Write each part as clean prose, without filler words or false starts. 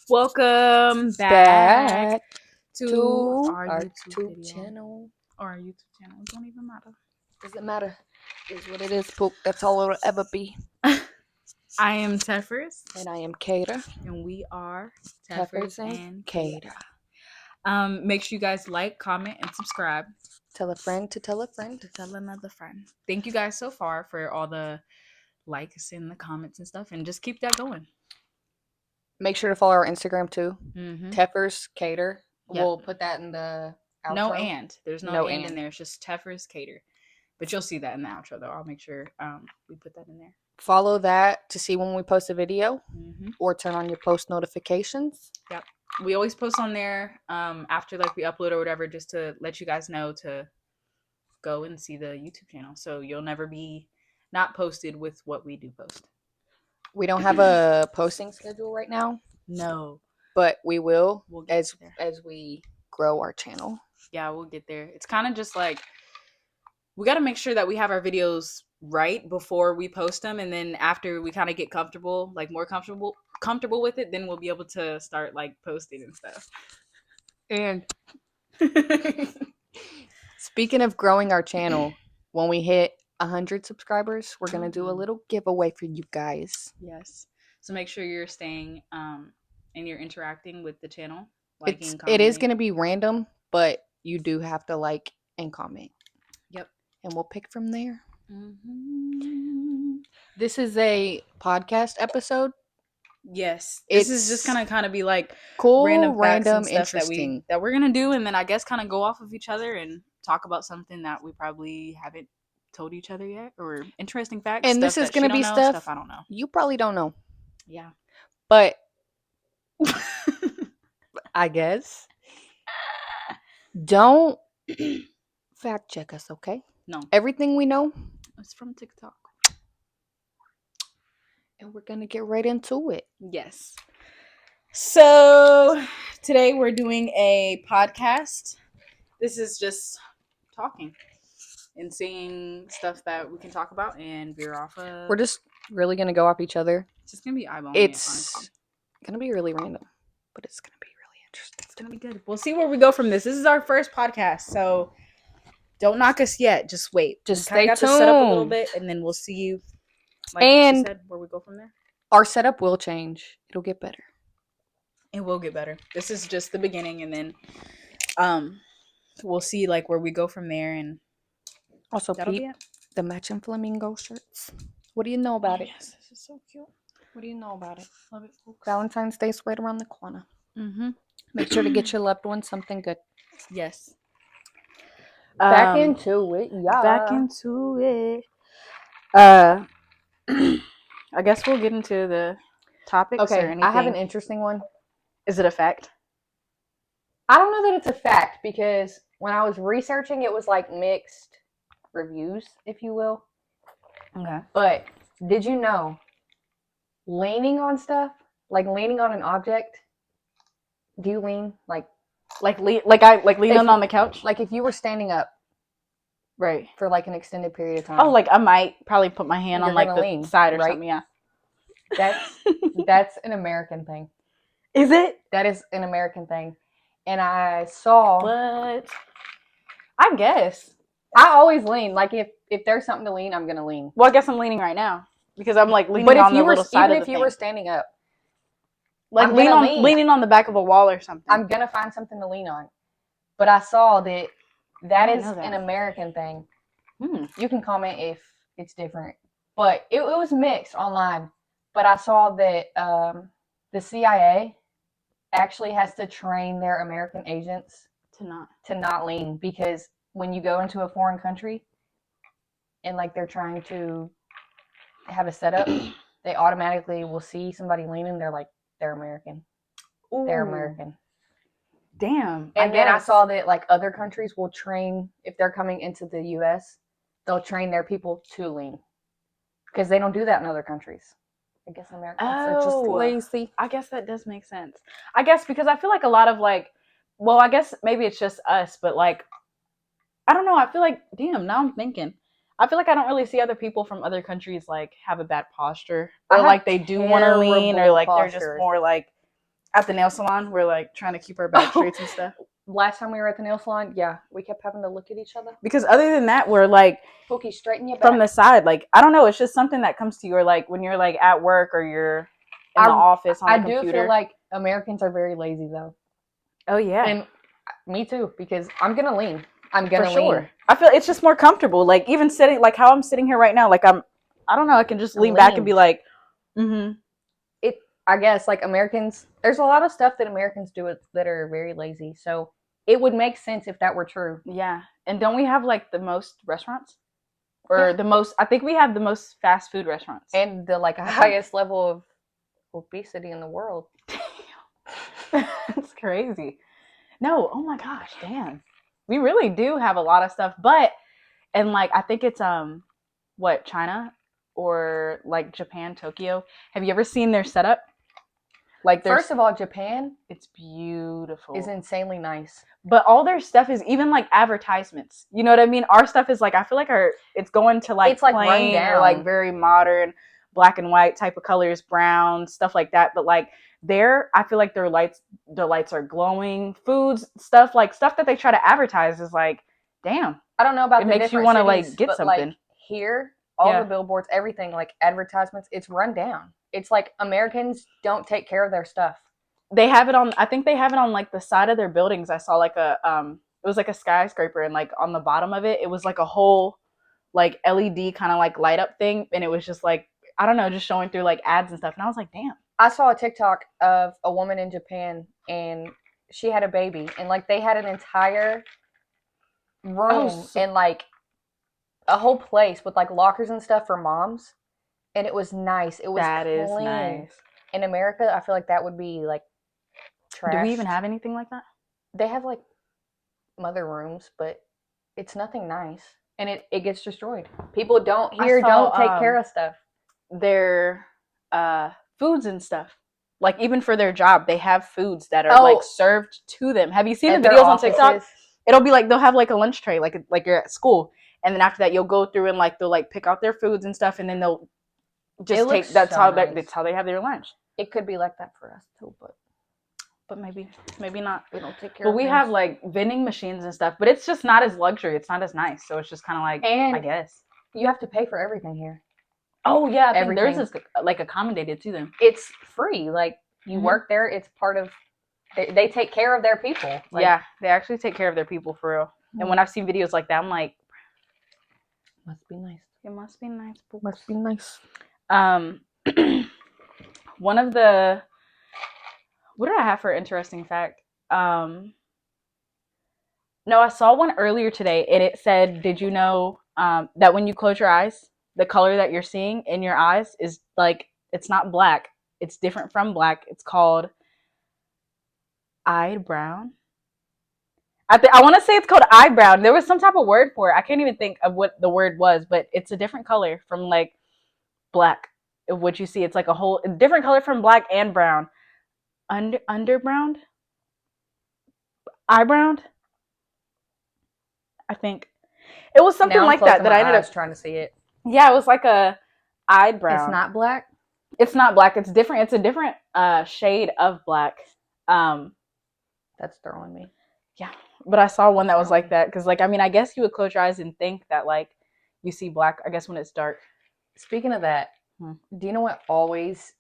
Welcome back to our YouTube channel. Or our YouTube channel. It don't even matter. Doesn't matter. It's what it is, Pook. That's all it'll ever be. I am Teffers. And I am Kata. And we are Teffers and Kata. Make sure you guys like, comment, and subscribe. Tell a friend to tell a friend to tell another friend. Thank you guys so far for all the likes and the comments and stuff. And just keep that going. Make sure to follow our Instagram too. Mm-hmm. Teffers Cater. Yep. We'll put that in the outro. No and. There's no and in there. It's just Teffers Cater. But you'll see that in the outro though. I'll make sure we put that in there. Follow that to see when we post a video or turn on your post notifications. Yep. We always post on there after like we upload or whatever, just to let you guys know to go and see the YouTube channel. So you'll never be not posted with what we do post. We don't have a posting schedule right now. No. But we will we'll as we grow our channel. Yeah, we'll get there. It's kind of just like we got to make sure that we have our videos right before we post them, and then after we kind of get comfortable, like more comfortable with it, then we'll be able to start like posting and stuff. And speaking of growing our channel, when we hit 100 subscribers, we're gonna do a little giveaway for you guys. Yes, so make sure you're staying and you're interacting with the channel. It is gonna be random, but you do have to like and comment. Yep. And we'll pick from there. This is a podcast episode. Yes, this is just gonna kind of be like cool, random stuff interesting that we're gonna do, and then I guess kind of go off of each other and talk about something that we probably haven't told each other yet, or interesting facts. And this is gonna be stuff I don't know. You probably don't know. Yeah, but I guess don't fact check us, okay? No, everything we know is from TikTok. And we're gonna get right into it. Yes. So today we're doing a podcast. This is just talking and seeing stuff that we can talk about and veer off of. We're just really gonna go off each other. It's just gonna be eyeballing. It's gonna be really random, but it's gonna be really interesting. It's gonna be good. We'll see where we go from this. This is our first podcast, so don't knock us yet. Just wait. Just stay tuned. To set up a little bit, and then we'll see you. Like and she said, where we go from there. Our setup will change. It'll get better. It will get better. This is just the beginning, and then we'll see like where we go from there. And also peep the matching flamingo shirts. What do you know about it? Yes, this is so cute. What do you know about it? Love it, folks. Valentine's Day's right around the corner. Make sure to get your loved one something good. Yes. Back into it, yeah. Back into it. I guess we'll get into the topics. Okay, or anything. I have an interesting one. Is it a fact? I don't know that it's a fact, because when I was researching, it was like mixed reviews, if you will. Okay. But did you know leaning on stuff, like leaning on an object? Do you lean leaning on the couch? Like if you were standing up, right, for like an extended period of time. Oh, like I might probably put my hand on like the side or something. Yeah. That's an American thing. Is it? That is an American thing. And I saw. But I guess I always lean. Like if there's something to lean, I'm gonna lean. Well, I guess I'm leaning right now because I'm like leaning on the little side of the thing. But if you were standing up, like leaning on the back of a wall or something, I'm gonna find something to lean on. But I saw that is an American thing. You can comment if it's different. But it was mixed online. But I saw that the CIA actually has to train their American agents to not lean, because when you go into a foreign country and like they're trying to have a setup, they automatically will see somebody leaning. They're like, they're American. Ooh. They're American. Damn. And then I saw that like other countries will train, if they're coming into the US, they'll train their people to lean, because they don't do that in other countries. I guess Americans are just lazy. I guess that does make sense. I guess because I feel like a lot of like, well, I guess maybe it's just us, but like, I don't know. I feel like, damn, now I'm thinking. I feel like I don't really see other people from other countries like have a bad posture, or like they do want to lean, or like they're just more like, At the nail salon, we're like trying to keep our back straights and stuff. Last time we were at the nail salon, yeah, we kept having to look at each other. Because other than that, we're like, Pookie, straighten your back. From the side. Like, I don't know. It's just something that comes to you, or like when you're like at work or you're in the office on the computer. I do feel like Americans are very lazy though. Oh yeah. And me too, because I'm going to lean. I'm going to lean. Sure. I feel it's just more comfortable. Like even sitting, like how I'm sitting here right now, like I don't know, I can just lean back and be like, I guess like Americans, there's a lot of stuff that Americans do that are very lazy. So it would make sense if that were true. Yeah. And don't we have like the most restaurants? Or the most, I think we have the most fast food restaurants. And the like highest level of obesity in the world. That's crazy. No, oh my gosh, damn. We really do have a lot of stuff. And like, I think it's, China or like Japan, Tokyo. Have you ever seen their setup? Like, first of all, Japan, it's beautiful. Is insanely nice. But all their stuff is even like advertisements. You know what I mean? Our stuff is like, I feel like it's going to like, it's like plain or like very modern, black and white type of colors, brown, stuff like that. But like I feel like their lights are glowing. Foods, stuff that they try to advertise is like, damn. I don't know about it makes you want to like get something. Like here, all the billboards, everything, like advertisements, it's run down. It's like Americans don't take care of their stuff. They have it on, I think they have it on like the side of their buildings. I saw like it was like a skyscraper, and like on the bottom of it, it was like a whole like LED kind of like light up thing. And it was just like, I don't know, just showing through like ads and stuff. And I was like, damn. I saw a TikTok of a woman in Japan, and she had a baby, and like they had an entire room and like a whole place with like lockers and stuff for moms. And it was nice. It was clean. Nice. In America, I feel like that would be like trash. Do we even have anything like that? They have like mother rooms, but it's nothing nice. And it gets destroyed. People don't take care of stuff. Their foods and stuff. Like even for their job, they have foods that are like served to them. Have you seen the videos on TikTok? It'll be like they'll have like a lunch tray, like you're at school. And then after that, you'll go through and like they'll like pick out their foods and stuff, and then they'll just take. That's how they have their lunch. It could be like that for us too, but maybe not. We don't take care. But we have like vending machines and stuff, but it's just not as luxury. It's not as nice, so it's just kind of like. And I guess you have to pay for everything here. Oh yeah, I think theirs is like accommodated to them. It's free. Like you work there, it's part of. They take care of their people. Like, yeah, they actually take care of their people for real. And when I've seen videos like that, I'm like, must be nice. It must be nice. Must be nice. One of the, what did I have for interesting fact? No, I saw one earlier today, and it said, did you know that when you close your eyes, the color that you're seeing in your eyes is like, it's not black. It's different from black. It's called eye brown. I want to say it's called eye brown. There was some type of word for it. I can't even think of what the word was, but it's a different color from like black. Of what you see, it's like a different color from black and brown. Underbrowned? Eyebrowned? I think it was something like that I ended up trying to see it. Yeah, it was like a eye brown. It's not black. It's not black. It's different. It's a different shade of black. That's throwing me. Yeah, but I saw one that was like that because, like, I mean, I guess you would close your eyes and think that like you see black. I guess when it's dark. Speaking of that. Do you know what always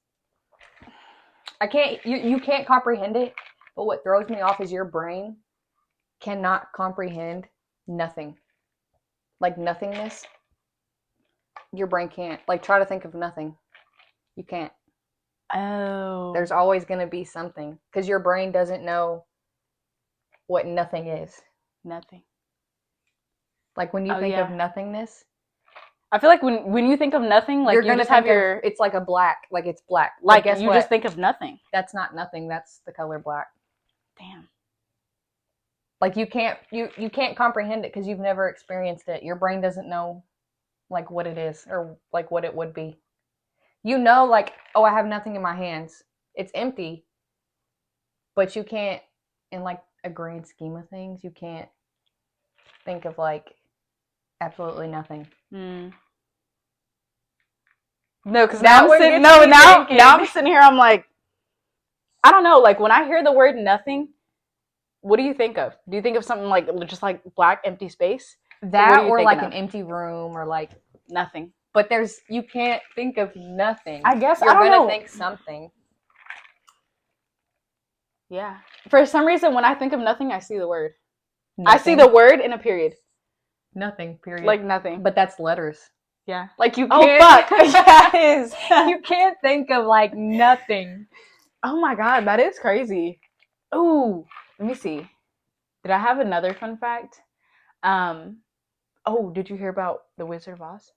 you can't comprehend it, but what throws me off is your brain cannot comprehend nothing. Like nothingness. Your brain can't. Like try to think of nothing. You can't. Oh. There's always going to be something because your brain doesn't know what nothing is. Nothing. Like when you think of nothingness, I feel like when you think of nothing, like you just have it's like a black, like it's black. Like guess you just think of nothing. That's not nothing. That's the color black. Damn. Like you can't comprehend it because you've never experienced it. Your brain doesn't know like what it is or like what it would be. You know, like, oh, I have nothing in my hands. It's empty. But you can't, in like a grand scheme of things, you can't think of like absolutely nothing. No, because now I'm sitting here. I'm like, I don't know. Like when I hear the word nothing, what do you think of? Do you think of something like just like black empty space? That or like an empty room or like nothing. But you can't think of nothing. I guess you're gonna think something. Yeah. For some reason, when I think of nothing, I see the word. Nothing. I see the word in a period. Nothing. Period. Like nothing. But that's letters. Yeah. Like you can't. Oh fuck. Yes. You can't think of like nothing. Oh my god, that is crazy. Ooh, let me see. Did I have another fun fact? Oh, did you hear about the Wizard of Oz?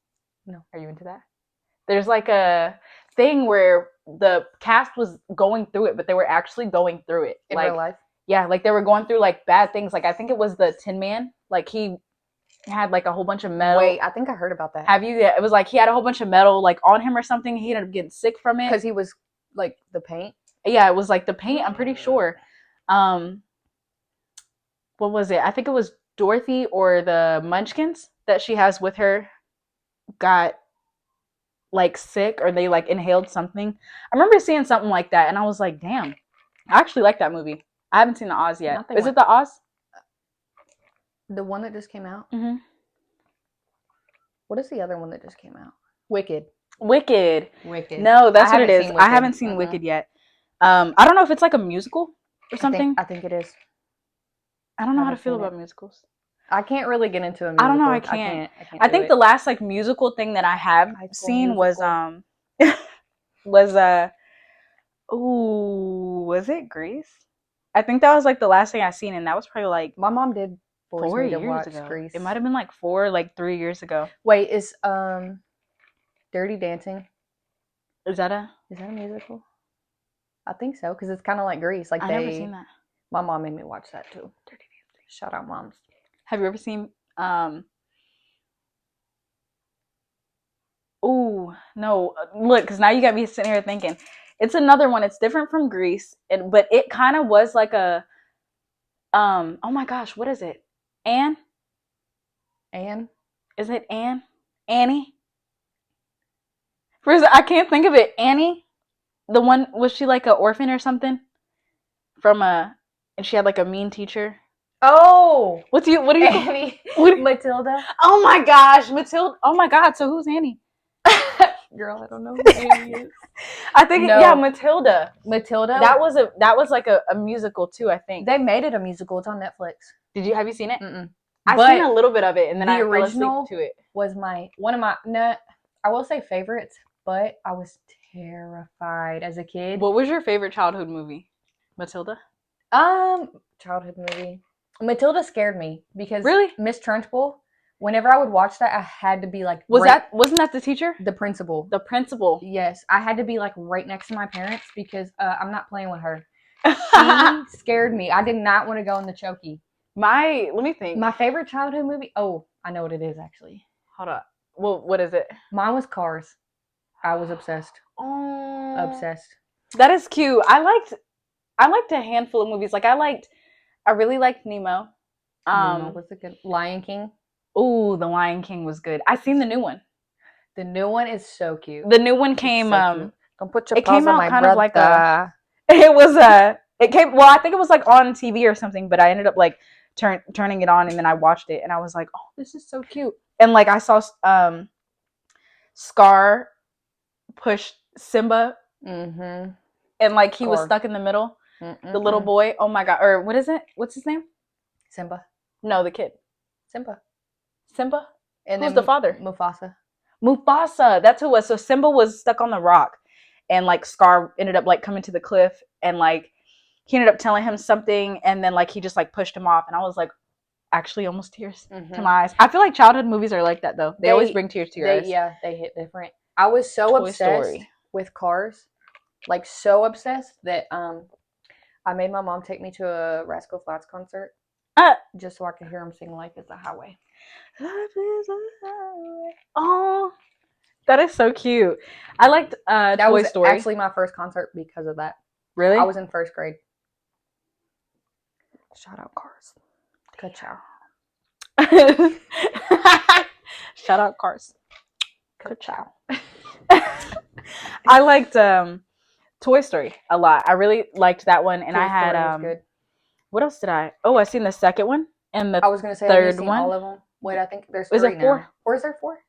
No. Are you into that? There's like a thing where the cast was going through it, but they were actually going through it. In real life? Yeah, like they were going through like bad things. Like I think it was the Tin Man. Like he had like a whole bunch of metal. Wait, I think I heard about that. Have you? Yeah, it was like he had a whole bunch of metal like on him or something. He ended up getting sick from it. Because he was like the paint? Yeah, it was like the paint, I'm pretty sure. What was it? I think it was Dorothy or the Munchkins that she has with her got like sick or they like inhaled something. I remember seeing something like that and I was like, damn, I actually like that movie. I haven't seen the Oz yet. Is it the Oz? The one that just came out? Mm-hmm. What is the other one that just came out? Wicked. No, that's what it is. I haven't seen Wicked yet. I don't know if it's like a musical or something. I think it is. I don't know how to feel about musicals. I can't really get into a musical. I don't know. I can't. I think the last like musical thing that I have seen was was it Grease? I think that was like the last thing I seen, and that was probably like my mom did 4 years ago. Grease. It might have been like 3 years ago. Wait, is Dirty Dancing? Is that a musical? I think so, because it's kind of like Grease. Like I've never seen that. My mom made me watch that too. Dirty Dancing. Shout out moms. Have you ever seen Ooh, no. Look, because now you got me sitting here thinking. It's another one. It's different from Grease, but it kind of was like a oh my gosh, what is it? Anne? Is it Anne? Annie? First, I can't think of it. Annie? The one, was she like an orphan or something? And she had like a mean teacher. Oh, what do you Annie? Matilda. Oh my gosh, Matilda. Oh my god, so who's Annie? Girl, I don't know who Annie is. I think yeah, Matilda. That was like a musical too, I think. They made it a musical. It's on Netflix. Have you seen it? I've seen a little bit of it, and then the I original fell asleep to it. Was one of my I will say favorites, but I was terrified as a kid. What was your favorite childhood movie? Matilda? Childhood movie. Matilda scared me because really? Miss Trunchbull, whenever I would watch that, I had to be like wasn't that the teacher? The principal. The principal. Yes. I had to be like right next to my parents because I'm not playing with her. She scared me. I did not want to go in the chokey. Let me think. My favorite childhood movie? Oh, I know what it is actually. Hold up. Well, what is it? Mine was Cars. I was obsessed. Oh. Obsessed. That is cute. I liked a handful of movies. Like I really liked Nemo. Nemo was a good Lion King. Ooh, the Lion King was good. I seen the new one. The new one is so cute. The new one came don't put your it came on out my kind brother. Of like it came well, I think it was like on TV or something, but I ended up like turning it on and then I watched it and I was like, "Oh, this is so cute." And like I saw Scar push Simba. Mm-hmm. And like he was stuck in the middle. Mm-mm-mm. The little boy. Oh my god. Or what is it? What's his name? Simba. No, the kid. Simba. And who's the father? Mufasa. That's who it was. So Simba was stuck on the rock, and like Scar ended up like coming to the cliff, and like he ended up telling him something, and then like he just like pushed him off, and I was like, actually almost tears to my eyes. I feel like childhood movies are like that though. They always bring tears to your eyes. Yeah, they hit different. I was so obsessed with Cars, like so obsessed that I made my mom take me to a Rascal Flatts concert. Just so I could hear him sing "Life is a Highway." Life is a highway. Oh, that is so cute. I liked Toy Story. That was actually my first concert because of that. Really? I was in first grade. Shout out Cars. Good chow. Shout out Cars. Good chow. I liked Toy Story a lot. I really liked that one, and Toy I had Story was good. What else did I? Oh, I seen the second one and the I was gonna say, third have you seen one. all of them? Wait, I think there's 3 Is it 4? now. Or is there 4?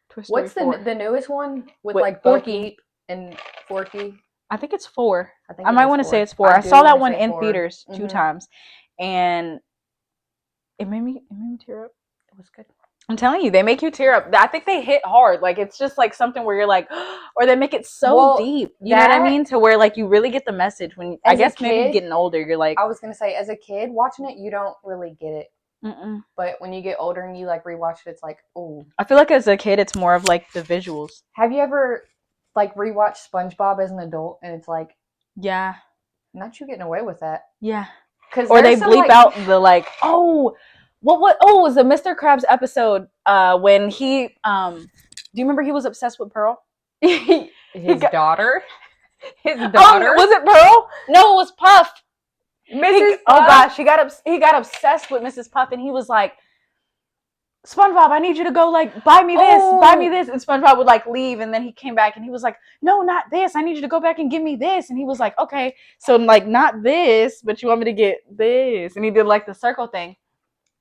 Toy Story What's 4. the newest one with Wait, like Bo Forky. Peep and Forky? I think it's 4. I might want to say it's 4. I saw that one in theaters 2 times, and it made me tear up. It was good. I'm telling you, they make you tear up. I think they hit hard. Like, it's just like something where you're like, or they make it so deep. You know what I mean? To where like you really get the message when I guess maybe getting older, you're like. I was gonna say, as a kid watching it, you don't really get it. But when you get older and you like rewatch it, it's like, oh. I feel like as a kid, it's more of like the visuals. Have you ever like rewatched SpongeBob as an adult, and it's like, yeah, not you getting away with that? Yeah, or they bleep out the like, oh. What? Oh, it was the Mr. Krabs episode when he do you remember he was obsessed with Pearl? His daughter? His daughter? Was it Pearl? No, it was Puff. Mrs. Puff? Oh gosh, he got obsessed with Mrs. Puff, and he was like, SpongeBob, I need you to go like buy me this, and SpongeBob would like leave, and then he came back and he was like, no, not this, I need you to go back and give me this, and he was like, okay, so like not this, but you want me to get this, and he did like the circle thing.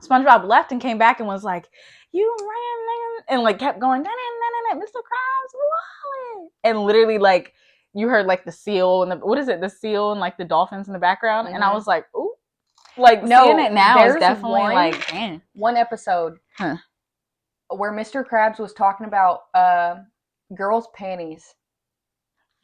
SpongeBob left and came back and was like, you ran, and like kept going, Mr. Krabs, wallet, and literally like you heard like the seal and the seal and like the dolphins in the background, and I was like, ooh, like seeing it now is definitely like, damn. One episode where Mr. Krabs was talking about girls' panties.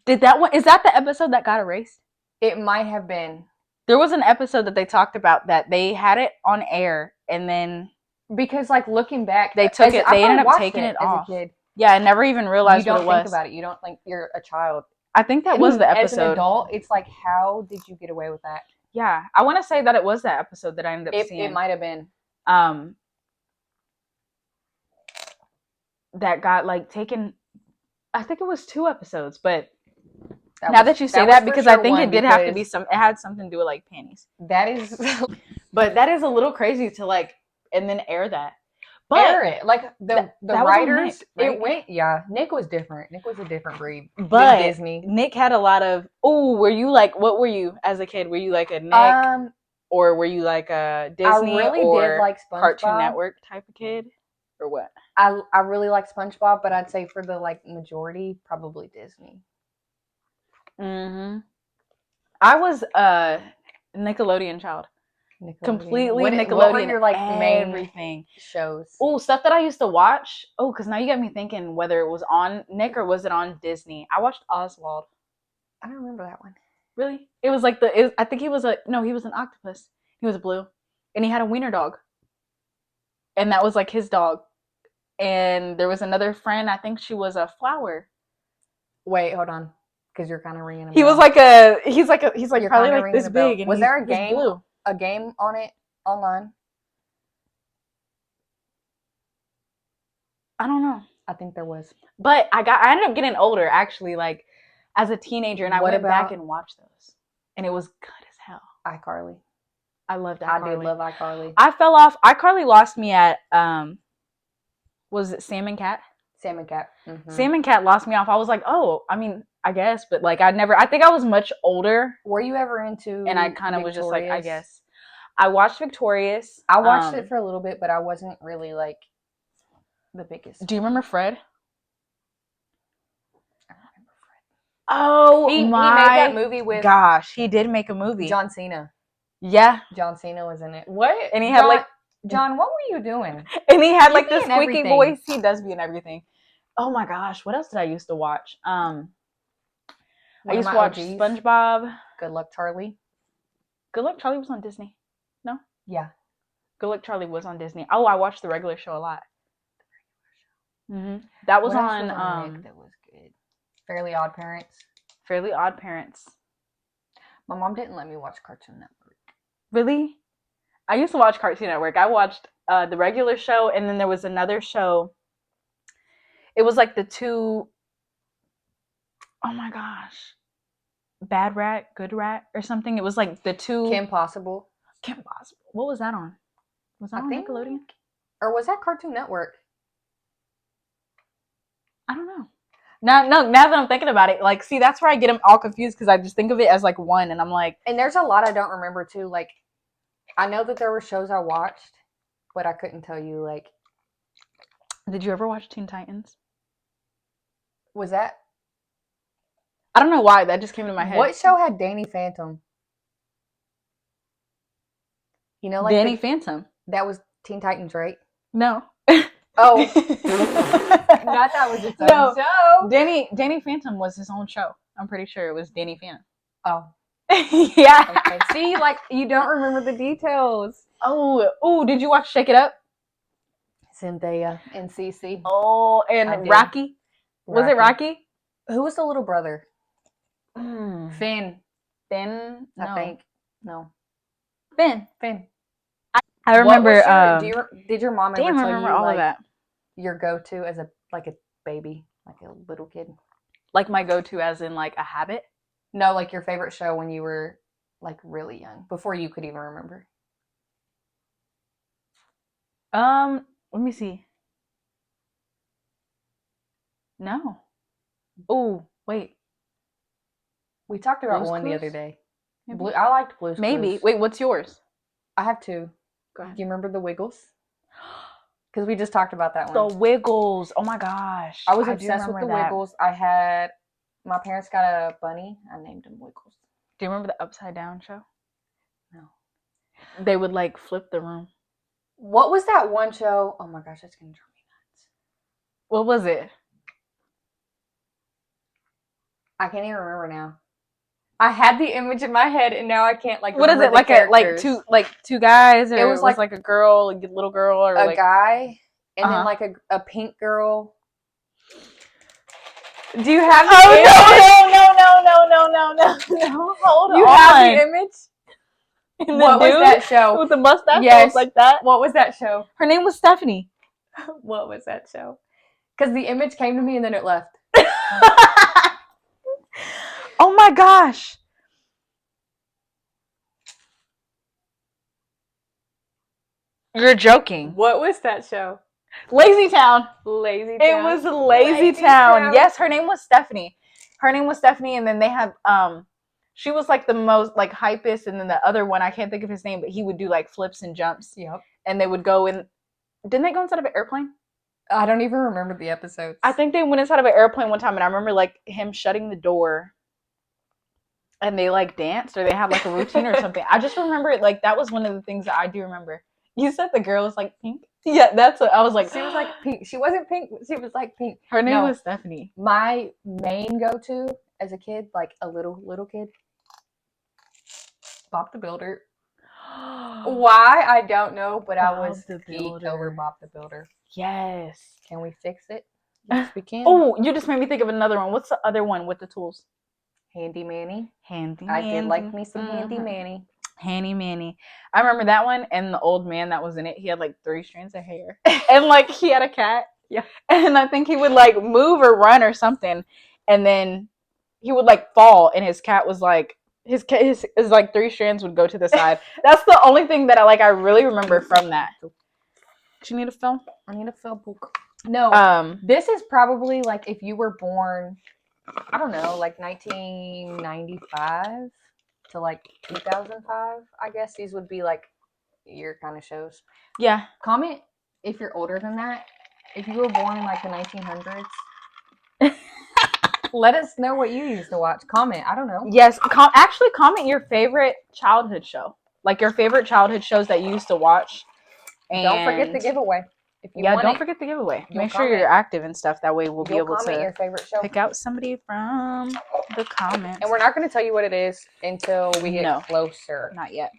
Is that the episode that got erased? It might have been. There was an episode that they talked about that they had it on air, and then because like looking back, they took it. They ended up taking it off. As a kid. Yeah, I never even realized what it was. You don't think about it. You don't think you're a child. I think that was the episode. As an adult, it's like, how did you get away with that? Yeah, I want to say that it was that episode that I ended up seeing. It might have been. That got like taken. I think it was 2 episodes, but now that you say that, because I think it did have to be it had something to do with like panties. That is, but that is a little crazy to like, and then air that. But air it like the writers. Nick, right? It went. Yeah, Nick was different. Nick was a different breed. But Disney. Nick had a lot of. Oh, were you like? What were you as a kid? Were you like a Nick, or were you like a Disney I really or did like SpongeBob. Cartoon Network type of kid, or what? I really like SpongeBob, but I'd say for the like majority, probably Disney. I was a Nickelodeon child. Completely Nickelodeon. What were your like main everything shows? Oh, stuff that I used to watch. Oh, because now you got me thinking whether it was on Nick or was it on Disney. I watched Oswald. I don't remember that one. Really? It was like I think he was he was an octopus. He was blue, and he had a wiener dog, and that was like his dog. And there was another friend. I think she was a flower. Wait, hold on, because you're kind of ringing. He was like he's probably like this big. And was there a game? A game on it online? I don't know. I think there was. But I ended up getting older actually, like as a teenager, and I went back and watched those, and it was good as hell. iCarly. I loved iCarly. I did love iCarly. I fell off. iCarly lost me at was it Sam and Cat? Sam and Cat. Sam and Cat lost me off. I was like, oh, I mean, I guess, but like I think I was much older. Were you ever into? And I kind of was just like, I guess. I watched Victorious. I watched it for a little bit, but I wasn't really like the biggest. Do you remember Fred? I don't remember Fred. Oh, he made that movie with. Gosh, he did make a movie. John Cena. Yeah, John Cena was in it. What? And he had John, what were you doing? And he had like the squeaky voice. He does be in everything. Oh my gosh, what else did I used to watch? I used to watch SpongeBob. Good Luck Charlie. Good Luck Charlie was on Disney. No? Yeah. Good Luck Charlie was on Disney. Oh, I watched the regular show a lot. That was on Nick that was good. Fairly Odd Parents. Fairly Odd Parents. My mom didn't let me watch Cartoon Network. Really? I used to watch Cartoon Network. I watched the regular show, and then there was another show. It was like the 2. Oh my gosh. Bad Rat, Good Rat, or something. It was like the 2. Kim Possible. What was that on? Was that on Nickelodeon? Or was that Cartoon Network? I don't know. Now that I'm thinking about it, like, see, that's where I get them all confused because I just think of it as like one, and I'm like, and there's a lot I don't remember too. Like, I know that there were shows I watched, but I couldn't tell you. Like, did you ever watch Teen Titans? Was that? I don't know why that just came to my head. What show had Danny Phantom? You know, like Danny Phantom. That was Teen Titans, right? No. Oh, not that was its own show. Danny Phantom was his own show. I'm pretty sure it was Danny Phantom. Oh, yeah. Okay. See, like you don't remember the details. Oh, did you watch Shake It Up? Cynthia and Cece. Oh, and Rocky. Was it Rocky? Who was the little brother? Finn. No. I think. No. Finn. I remember. Did your mom ever tell you all like of that? Your go-to as a baby, like a little kid? Like my go-to as in like a habit? No, like your favorite show when you were like really young, before you could even remember. Let me see. No. Oh, wait. We talked about Blue's one Clues? the other day. I liked Blue's Maybe. Clues. Wait, what's yours? I have two. Go ahead. Do you remember the Wiggles? Because we just talked about that The one. Wiggles. Oh my gosh. I was obsessed with the Wiggles. My parents got a bunny. I named him Wiggles. Do you remember the Upside Down show? No. They would like flip the room. What was that one show? Oh my gosh, that's going to drive me nuts. What was it? I can't even remember now. I had the image in my head, and now I can't What is it? Like two guys, or it was like a girl, a little girl, or a guy, and then like a pink girl. Do you have the image? No. Hold on. You have the image? What was that show? With the mustache? Yes. Like that? What was that show? Her name was Stephanie. What was that show? Because the image came to me and then it left. Oh my gosh. You're joking. What was that show? Lazy Town. It was Lazy Town. Yes, her name was Stephanie. And then they had she was like the most like hypest, and then the other one, I can't think of his name, but he would do like flips and jumps. Yep. And they would go in. Didn't they go inside of an airplane? I don't even remember the episodes. I think they went inside of an airplane one time, and I remember like him shutting the door, and they like danced, or they had like a routine or something. I just remember it, like that was one of the things that I do remember. You said the girl was like pink? Yeah, that's what I was like. She was like pink. She wasn't pink. She was like pink. Her name was Stephanie. My main go-to as a kid, like a little kid, Bob the Builder. Why? I don't know, but I was geeked over Bob the Builder. Yes. Can we fix it? Yes, we can. Oh, you just made me think of another one. What's the other one with the tools? Handy Manny. I did like me some Handy Manny. Handy Manny. I remember that one, and the old man that was in it, he had like 3 strands of hair. And like he had a cat. Yeah. And I think he would like move or run or something. And then he would like fall, and his cat was like his like 3 strands would go to the side. That's the only thing that I really remember from that. Do you need a film? I need a film book. No. This is probably like if you were born, I don't know, like 1995 to like 2005. I guess these would be like your kind of shows. Yeah. Comment if you're older than that. If you were born in like the 1900s. Let us know what you used to watch. Comment. I don't know. Yes. Actually, comment your favorite childhood show. Like your favorite childhood shows that you used to watch. And don't forget the giveaway. If you don't forget the giveaway. Make sure you're active and stuff. That way we'll be able to your favorite show. Pick out somebody from the comments. And we're not going to tell you what it is until we get closer. Not yet.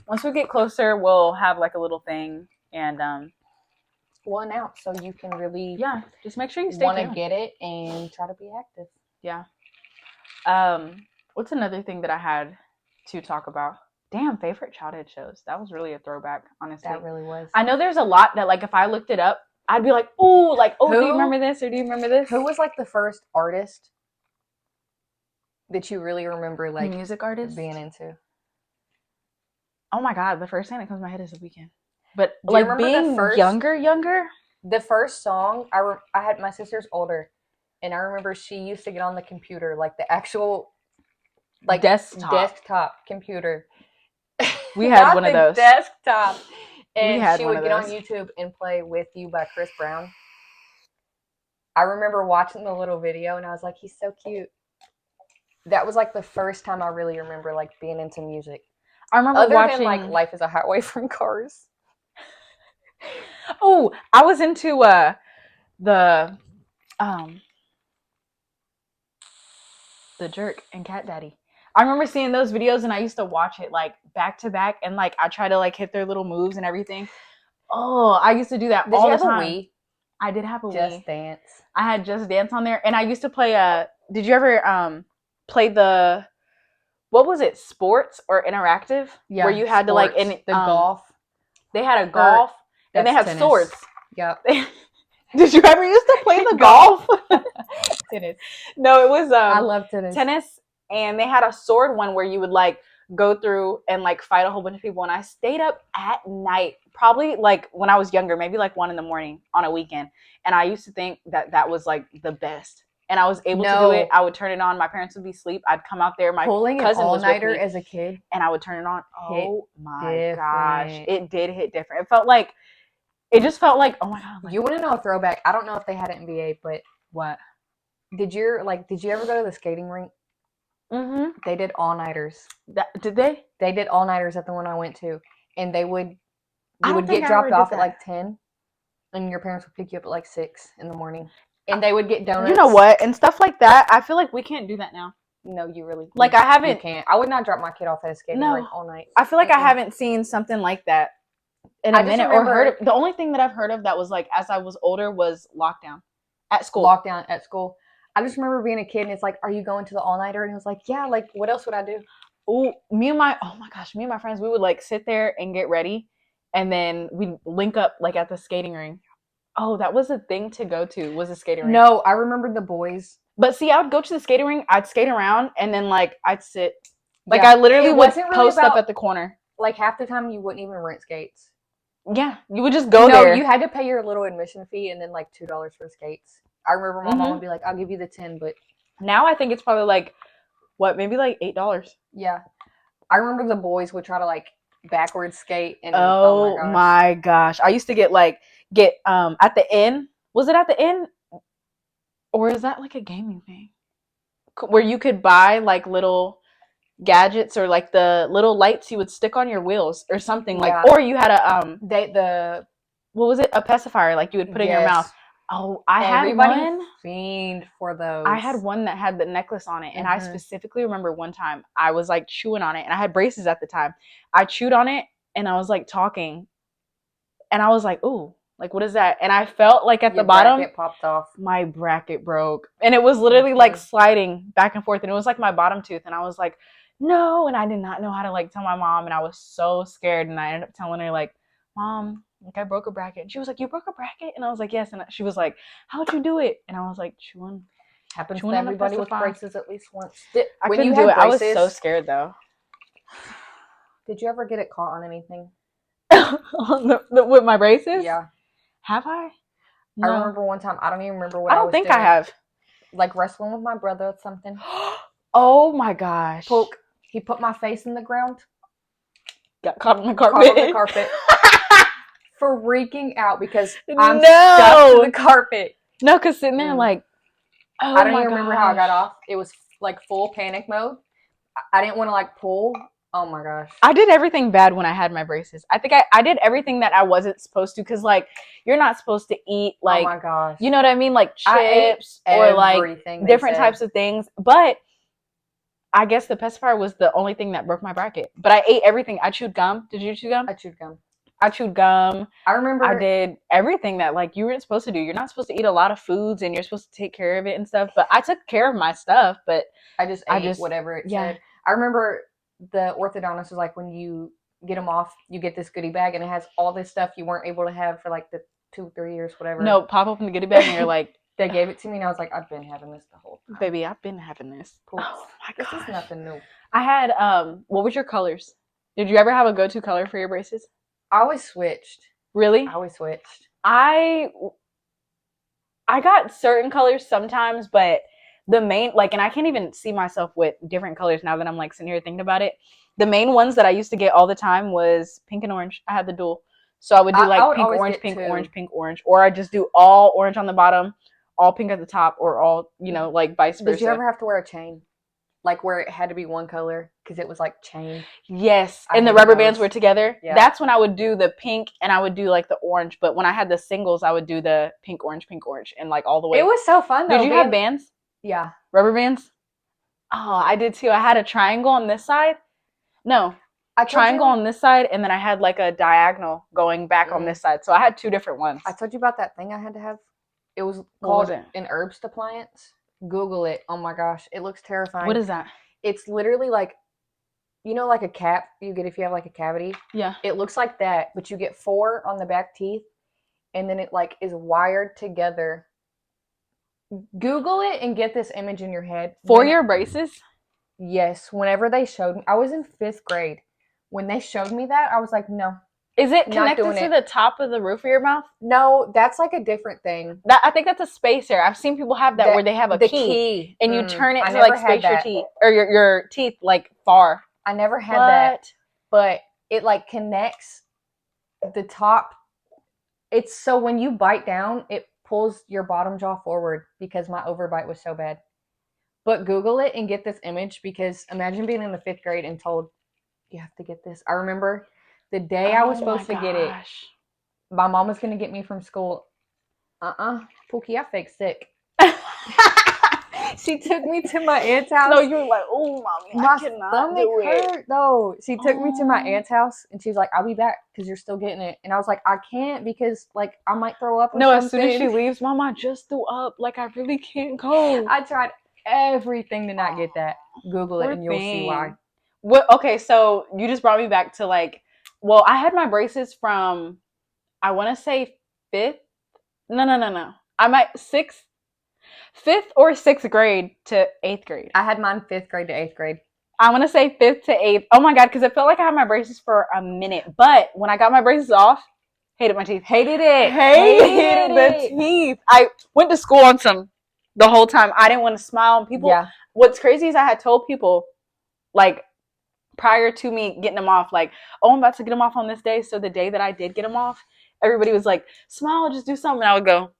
Once we get closer, we'll have like a little thing, and we'll announce so you can really just make sure you want to get it and try to be active. Yeah. What's another thing that I had to talk about? Damn, favorite childhood shows. That was really a throwback, honestly. That really was. I know there's a lot that like if I looked it up, I'd be like, oh, do you remember this or do you remember this? Who was like the first artist that you really remember, like music artist being into? Oh my god, the first thing that comes to my head is The Weeknd. But like being younger. The first song I had, my sister's older. and I remember she used to get on the computer, like the actual, like desktop computer. We had one of those. Desktop. And she would get those. on YouTube and play With You by Chris Brown. I remember watching the little video and I was like, he's so cute. That was like the first time I really remember like being into music. I remember watching like Life is a Highway from Cars. Oh, I was into the Jerk and Cat Daddy. I remember seeing those videos and I used to watch it like back to back and like I try to like hit their little moves and everything. Oh, I used to do that all the time. Wii? I did have a Wii. Just Dance. I had Just Dance on there and I used to play did you ever play the what was it, sports or interactive? Yeah, where you had sports. To like golf. They had a golf and they had tennis. swords. Yep. Did you ever used to play the golf? Tennis. No, it was I love tennis. Tennis, and they had a sword one where you would like go through and like fight a whole bunch of people. And I stayed up at night, probably like when I was younger, maybe like 1 a.m. on a weekend. And I used to think that that was like the best. And I was able to do it. I would turn it on. My parents would be asleep. I'd come out there. My cousin was with me, as a kid, and I would turn it on. Oh my gosh, it did hit different. It felt like. It just felt like, oh my god. Like, you want to know a throwback? I don't know if they had it in VA, but what? Did you ever go to the skating rink? Mm-hmm. They did all-nighters. Did they? They did all-nighters at the one I went to. And you would get dropped off at like 10. And your parents would pick you up at like 6 in the morning. And they would get donuts. You know what? And stuff like that. I feel like we can't do that now. No, you really can't. Like I haven't. You can't. I would not drop my kid off at a skating rink all night. I feel like I haven't seen something like that in a minute or heard of. The only thing that I've heard of that was like as I was older was lockdown at school. Lockdown at school. I just remember being a kid and it's like, are you going to the all-nighter? And it was like, yeah, like what else would I do? Oh, me and my friends, we would like sit there and get ready and then we'd link up like at the skating rink. Oh, that was a thing to go to, was a skating rink. No, I remember the boys. But see, I would go to the skating rink, I'd skate around and then like I'd sit. Like I literally would post up at the corner. Like half the time you wouldn't even rent skates. Yeah, you would just go there. No, you had to pay your little admission fee and then like $2 for skates. I remember my mom would be like, I'll give you the 10, but now I think it's probably like what, maybe like $8. Yeah. I remember the boys would try to like backwards skate and oh my gosh. I used to get at the end. Was it at the end? Or is that like a gaming thing? Where you could buy like little gadgets or like the little lights you would stick on your wheels or something like, or you had a what was it, a pacifier like you would put in your mouth. Oh, I had one. Fiend for those. I had one that had the necklace on it, and I specifically remember one time I was like chewing on it, and I had braces at the time. I chewed on it, and I was like talking, and I was like, "Ooh, like what is that?" And I felt like at the bottom, it popped off. My bracket broke, and it was literally like sliding back and forth, and it was like my bottom tooth, and I was like, "No!" And I did not know how to like tell my mom, and I was so scared, and I ended up telling her like, "Mom, like I broke a bracket." And she was like, "You broke a bracket?" And I was like, "Yes." And she was like, "How'd you do it?" And I was like, "Chewing." Happens to everybody with braces at least once. I couldn't do it. I was so scared though. Did you ever get it caught on anything? With my braces? Yeah. Have I? No. I remember one time. I don't even remember what I don't think doing. I have. Like wrestling with my brother or something. Oh my gosh. Poke. He put my face in the ground. Got caught on the carpet. Freaking out because I'm stuck to the carpet. No, because sitting there like, oh I don't even remember how I got off. It was like full panic mode. I didn't want to like pull. Oh my gosh. I did everything bad when I had my braces. I think I did everything that I wasn't supposed to because like you're not supposed to eat like, oh my gosh, you know what I mean? Like chips or like different types of things. But I guess the pacifier was the only thing that broke my bracket. But I ate everything. I chewed gum. Did you chew gum? I chewed gum. I remember I did everything that like you weren't supposed to do. You're not supposed to eat a lot of foods and you're supposed to take care of it and stuff. But I took care of my stuff. But I just ate whatever it said. I remember the orthodontist was like, when you get them off, you get this goodie bag and it has all this stuff you weren't able to have for like the 2-3 years, whatever. No, pop open the goodie bag and you're like, they gave it to me and I was like, I've been having this the whole time. Baby, I've been having this. Oh my god, this is nothing new. I had what was your colors? Did you ever have a go-to color for your braces? I always switched. Really? I always switched. I I got certain colors sometimes, but the main, like, and I can't even see myself with different colors now that I'm like sitting here thinking about it. The main ones that I used to get all the time was pink and orange. I had the dual. So I would do like pink, orange, pink, orange, pink, orange, or I just do all orange on the bottom, all pink at the top, or all, you know, like vice versa. Did you ever have to wear a chain? Like where it had to be one color because it was like chain. Yes, and the rubber bands were together. Yeah. That's when I would do the pink and I would do like the orange. But when I had the singles, I would do the pink, orange, and like all the way. It was so fun though. Did you have bands? Yeah. Rubber bands? Oh, I did too. I had a triangle on this side. No, a triangle on this side, and then I had like a diagonal going back on this side. So I had two different ones. I told you about that thing I had to have. It was called an Herbst appliance. Google it. Oh my gosh, it looks terrifying. What is that? It's literally like, you know, like a cap you get if you have like a cavity. Yeah. It looks like that, but you get 4 on the back teeth, and then it like is wired together. Google it and get this image in your head. 4-year braces? Yes. Whenever they showed me, I was in 5th grade. When they showed me that, I was like, no. Is it connected to the top of the roof of your mouth? No, that's like a different thing. I think that's a spacer. I've seen people have that where they have a key and you turn it to like space your teeth or your teeth like far. I never had that, but it like connects the top. It's so when you bite down, it pulls your bottom jaw forward because my overbite was so bad. But Google it and get this image because imagine being in the 5th grade and told you have to get this. I remember the day I was supposed to get it, my mom was going to get me from school. Pookie, I fake sick. She took me to my aunt's house. No, you were like, oh, mommy, I cannot do it. Hurt, though. She took me to my aunt's house, and she was like, I'll be back because you're still getting it. And I was like, I can't because, like, I might throw up or something. As soon as she leaves, Mom, I just threw up. Like, I really can't go. I tried everything to not get that. Google it, and you'll see why. What? Okay, so you just brought me back to, like, well, I had my braces from, I want to say 5th. No. I might 5th or 6th grade to 8th grade. I had mine 5th grade to 8th grade. I want to say 5th to 8th. Oh my God, because it felt like I had my braces for a minute. But when I got my braces off, hated my teeth. Hated it. Hated the teeth. I went to school on some the whole time. I didn't want to smile. And people, what's crazy is I had told people, like, prior to me getting them off, like, oh, I'm about to get them off on this day. So the day that I did get them off, everybody was like, smile, just do something. And I would go.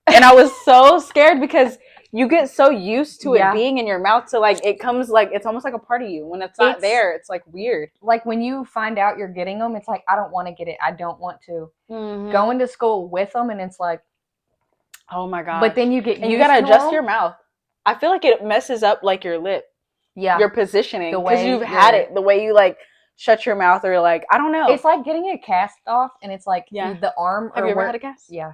And I was so scared because you get so used to it being in your mouth. So, like, it comes, like, it's almost like a part of you. When it's not there, it's, like, weird. Like, when you find out you're getting them, it's like, I don't want to get it. I don't want to. Going to school with them, and it's like, oh, my God. But then you get used to you got to adjust your mouth. I feel like it messes up, like, your lip. Yeah. Your positioning. Because you've had it. The way you, like, shut your mouth or, like, I don't know. It's like getting a cast off, and it's like the arm. Have you ever had a cast? Yeah.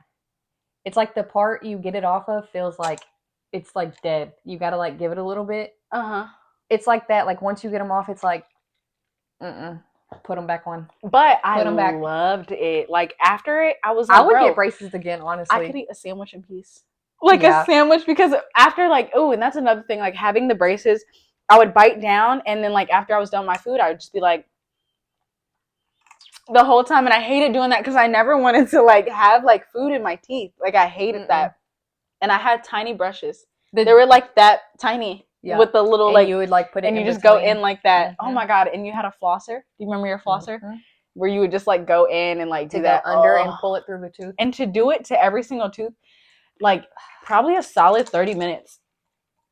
It's like the part you get it off of feels like it's like dead. You got to like give it a little bit. It's like that. Like once you get them off, it's like, put them back on. But I loved it. Like after it, I was like, I would get braces again, honestly. I could eat a sandwich in peace. Like a sandwich because after like, oh, and that's another thing, like having the braces, I would bite down and then like after I was done with my food, I would just be like, the whole time, and I hated doing that because I never wanted to like have like food in my teeth. Like I hated that. And I had tiny brushes. They were like that tiny with the little and like you would like put it and you just go in like that. Oh my God! And you had a flosser. Do you remember your flosser? Where you would just like go in and like do that under and pull it through the tooth. And to do it to every single tooth, like probably a solid 30 minutes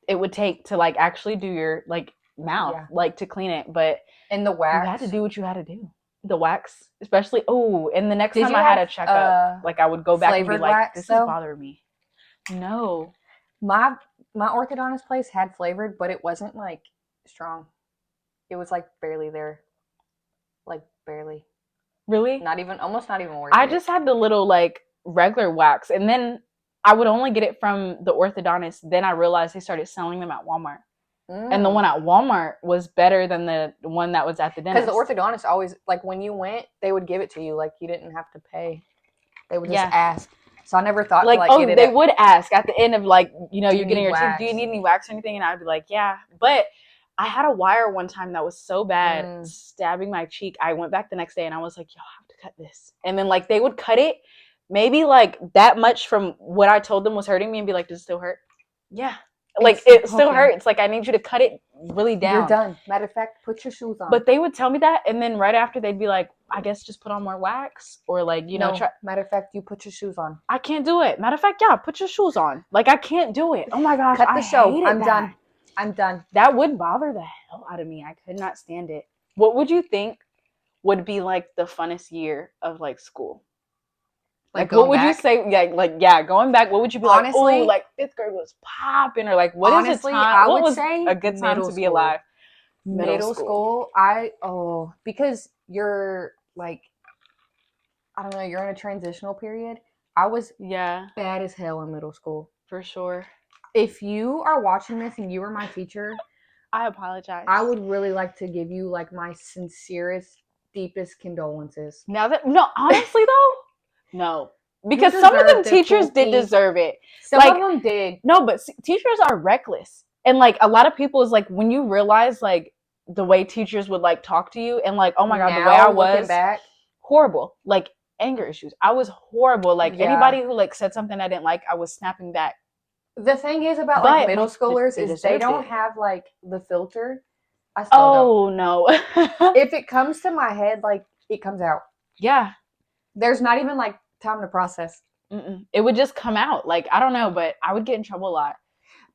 it would take to like actually do your like mouth, like to clean it. But and the wax, you had to do what you had to do. The wax, especially. Oh, and the next time I had a checkup, like I would go back and be like, "This is bothering me." No, my orthodontist place had flavored, but it wasn't like strong. It was like barely there, like barely. Really? Almost not even worth it. I just had the little like regular wax, and then I would only get it from the orthodontist. Then I realized they started selling them at Walmart. And the one at Walmart was better than the one that was at the dentist. Because the orthodontist always, like, when you went, they would give it to you. Like, you didn't have to pay. They would just ask. So I never thought like, to, like, they would ask at the end of, like, you know, you're getting your teeth. Do you need any wax or anything? And I'd be like, yeah. But I had a wire one time that was so bad, stabbing my cheek. I went back the next day and I was like, yo, I have to cut this. And then, like, they would cut it. maybe like that much from what I told them was hurting me and be like, does it still hurt? Yeah. Like, it still hurts. Like, I need you to cut it really down. You're done. Matter of fact, put your shoes on. But they would tell me that, and then right after they'd be like, I guess just put on more wax, or like, you know, try. Matter of fact, you put your shoes on. I can't do it. Matter of fact, yeah, put your shoes on. Like, I can't do it. Oh my gosh, cut the show. I'm done. I'm done. That would bother the hell out of me. I could not stand it. What would you think would be like the funnest year of like school? Like what would you say? Yeah, going back, what would you be honestly, like? Oh, like 5th grade was popping, or like what honestly, is a time? What was say a good time to be alive? Middle school. Because you're like, I don't know, you're in a transitional period. I was bad as hell in middle school. For sure. If you are watching this and you were my teacher, I apologize. I would really like to give you like my sincerest, deepest condolences. Now that honestly though. No, because some of them teachers did deserve it. Some of them did. No, but teachers are reckless. And like a lot of people is like, when you realize like the way teachers would like talk to you and like, oh my God, the way I was back, horrible. Like anger issues. I was horrible. Like anybody who like said something I didn't like, I was snapping back. The thing is about like middle schoolers is they don't have like the filter. I still don't. No. If it comes to my head, like it comes out. Yeah. There's not even like time to process. It would just come out. Like, I don't know, but I would get in trouble a lot.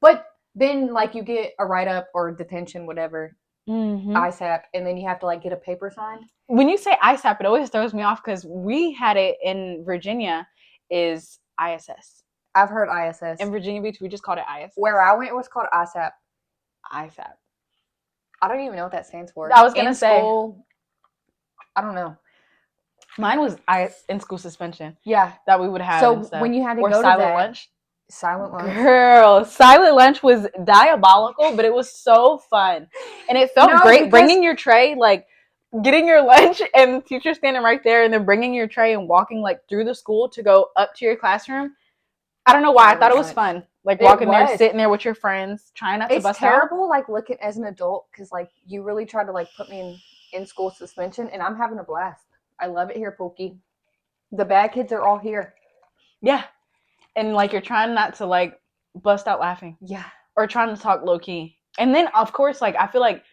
But then like you get a write-up or detention, whatever, ISAP, and then you have to like get a paper signed. When you say ISAP, it always throws me off because we had it in Virginia is ISS. I've heard ISS. In Virginia Beach, we just called it ISS. Where I went, it was called ISAP. ISAP. I don't even know what that stands for. I was going to say. School, I don't know. Mine was in school suspension. Yeah. That we would have. So when you had to go to silent lunch. Silent lunch. Girl, silent lunch was diabolical, but it was so fun. And it felt great bringing your tray, like getting your lunch and the teacher standing right there and then bringing your tray and walking like through the school to go up to your classroom. I don't know why. I thought it was fun. Like walking there, sitting there with your friends, trying not to bust out. It's terrible, like looking as an adult, because like you really tried to like put me in school suspension, and I'm having a blast. I love it here, Pookie. The bad kids are all here. Yeah. And like you're trying not to like bust out laughing. Yeah. Or trying to talk low key. And then of course, like I feel like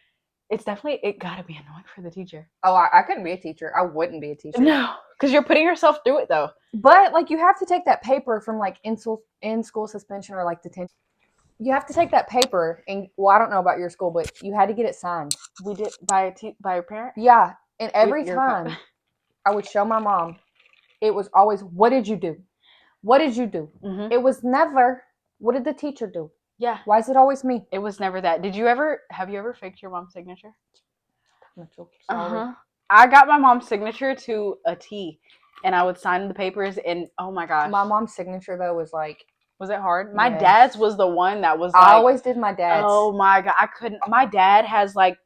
it gotta be annoying for the teacher. Oh, I couldn't be a teacher. I wouldn't be a teacher. No. Because you're putting yourself through it though. But like you have to take that paper from like in school suspension or like detention. You have to take that paper and I don't know about your school, but you had to get it signed. We did by your parent? Yeah. And every time I would show my mom, it was always, what did you do? What did you do? Mm-hmm. It was never, what did the teacher do? Yeah. Why is it always me? It was never that. Have you ever faked your mom's signature? Sorry. I got my mom's signature to a T, and I would sign the papers, and oh my gosh. My mom's signature, though, was like... Was it hard? My dad's was the one that was like... I always did my dad's. Oh my God. I couldn't... My dad has like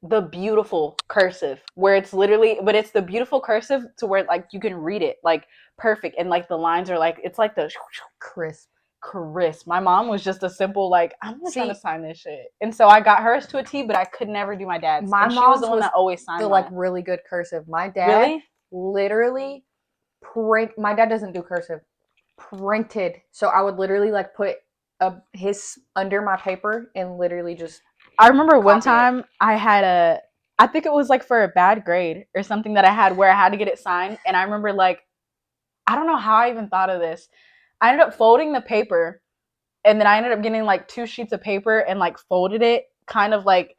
the beautiful cursive where it's literally, but it's the beautiful cursive to where like you can read it like perfect, and like the lines are like, it's like the crisp. My mom was just a simple like, I'm just trying to sign this shit, and so I got hers to a T, but I could never do my dad's. My mom was the one that always signed the like really good cursive. My dad literally my dad doesn't do cursive, printed, so I would literally like put his under my paper and literally just... I remember one time I had I think it was like for a bad grade or something that I had where I had to get it signed. And I remember like, I don't know how I even thought of this. I ended up folding the paper, and then I ended up getting like 2 sheets of paper and like folded it kind of like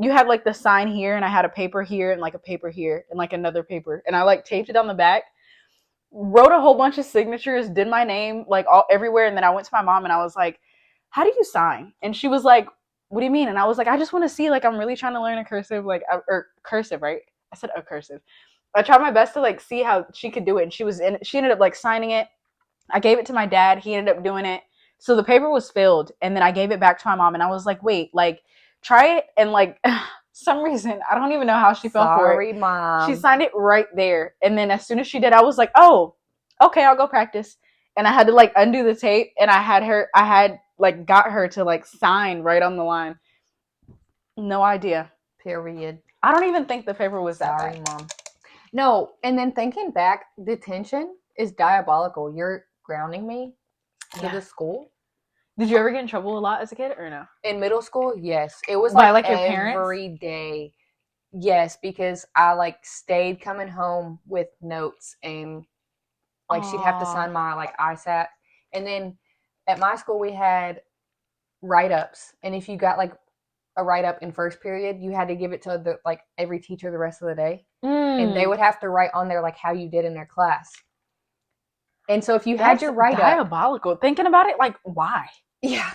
you had like the sign here, and I had a paper here and like a paper here and like another paper. And I like taped it on the back, wrote a whole bunch of signatures, did my name like all everywhere. And then I went to my mom and I was like, how do you sign? And she was like, what do you mean? And I was like, I just want to see, like, I'm really trying to learn a cursive, like, or cursive, right? I said a cursive. I tried my best to like see how she could do it. And she ended up like signing it. I gave it to my dad. He ended up doing it. So the paper was filled, and then I gave it back to my mom, and I was like, wait, like, try it. And like, some reason, I don't even know how she felt for it. Sorry, Mom. She signed it right there. And then as soon as she did, I was like, oh, okay, I'll go practice. And I had to like undo the tape, and I had like got her to like sign right on the line. No idea. Period. I don't even think the paper was that bad. Sorry, Mom. No, and then thinking back, detention is diabolical. You're grounding me to the school. Did you ever get in trouble a lot as a kid or no? In middle school, yes. It was by like your parents every day. Yes, because I like stayed coming home with notes and like she'd have to sign my like ISAT. And then at my school we had write-ups, and if you got like a write-up in first period, you had to give it to the like every teacher the rest of the day. And they would have to write on there like how you did in their class. And so if you had your write-up, diabolical. Thinking about it, like, why? Yeah.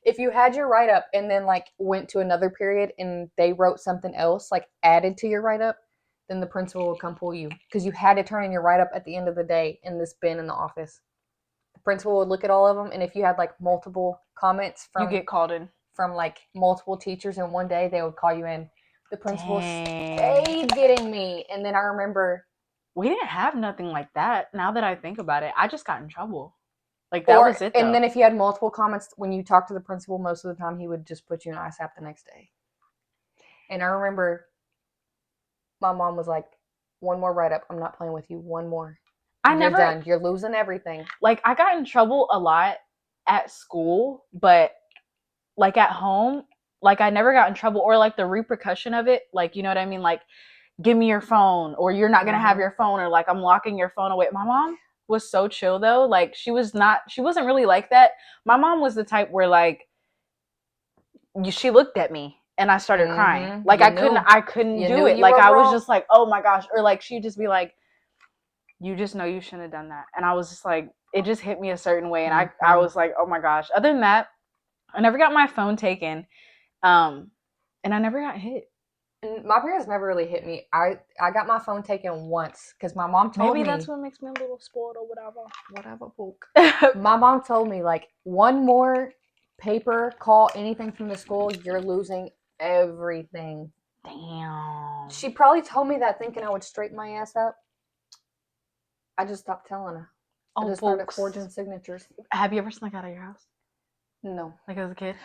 If you had your write-up and then like went to another period and they wrote something else like added to your write-up, then the principal would come pull you because you had to turn in your write-up at the end of the day in this bin in the office. The principal would look at all of them, and if you had like multiple comments from you get called in from like multiple teachers in one day, they would call you in. The principal stayed getting me. And then I remember we didn't have nothing like that. Now that I think about it, I just got in trouble. Like that was it. And then if you had multiple comments, when you talked to the principal, most of the time he would just put you in ISAP the next day. And I remember my mom was like, one more write-up. I'm not playing with you. One more. You're done. You're losing everything. Like I got in trouble a lot at school, but like at home, like I never got in trouble, or like the repercussion of it. Like, you know what I mean? Like, give me your phone, or you're not going to have your phone, or like I'm locking your phone away. My mom was so chill though. Like she wasn't really like that. My mom was the type where like she looked at me and I started crying. Like I couldn't do it. Like I was just like, oh my gosh. Or like she'd just be like, you just know you shouldn't have done that. And I was just like, it just hit me a certain way. And I was like, oh my gosh. Other than that, I never got my phone taken. And I never got hit. My parents never really hit me. I got my phone taken once because my mom told me. Maybe that's what makes me a little spoiled or whatever. Whatever, poke. My mom told me, like, one more paper call, anything from the school, you're losing everything. Damn. She probably told me that thinking I would straighten my ass up. I just stopped telling her. I just started forging signatures. Have you ever snuck out of your house? No. Like as a kid?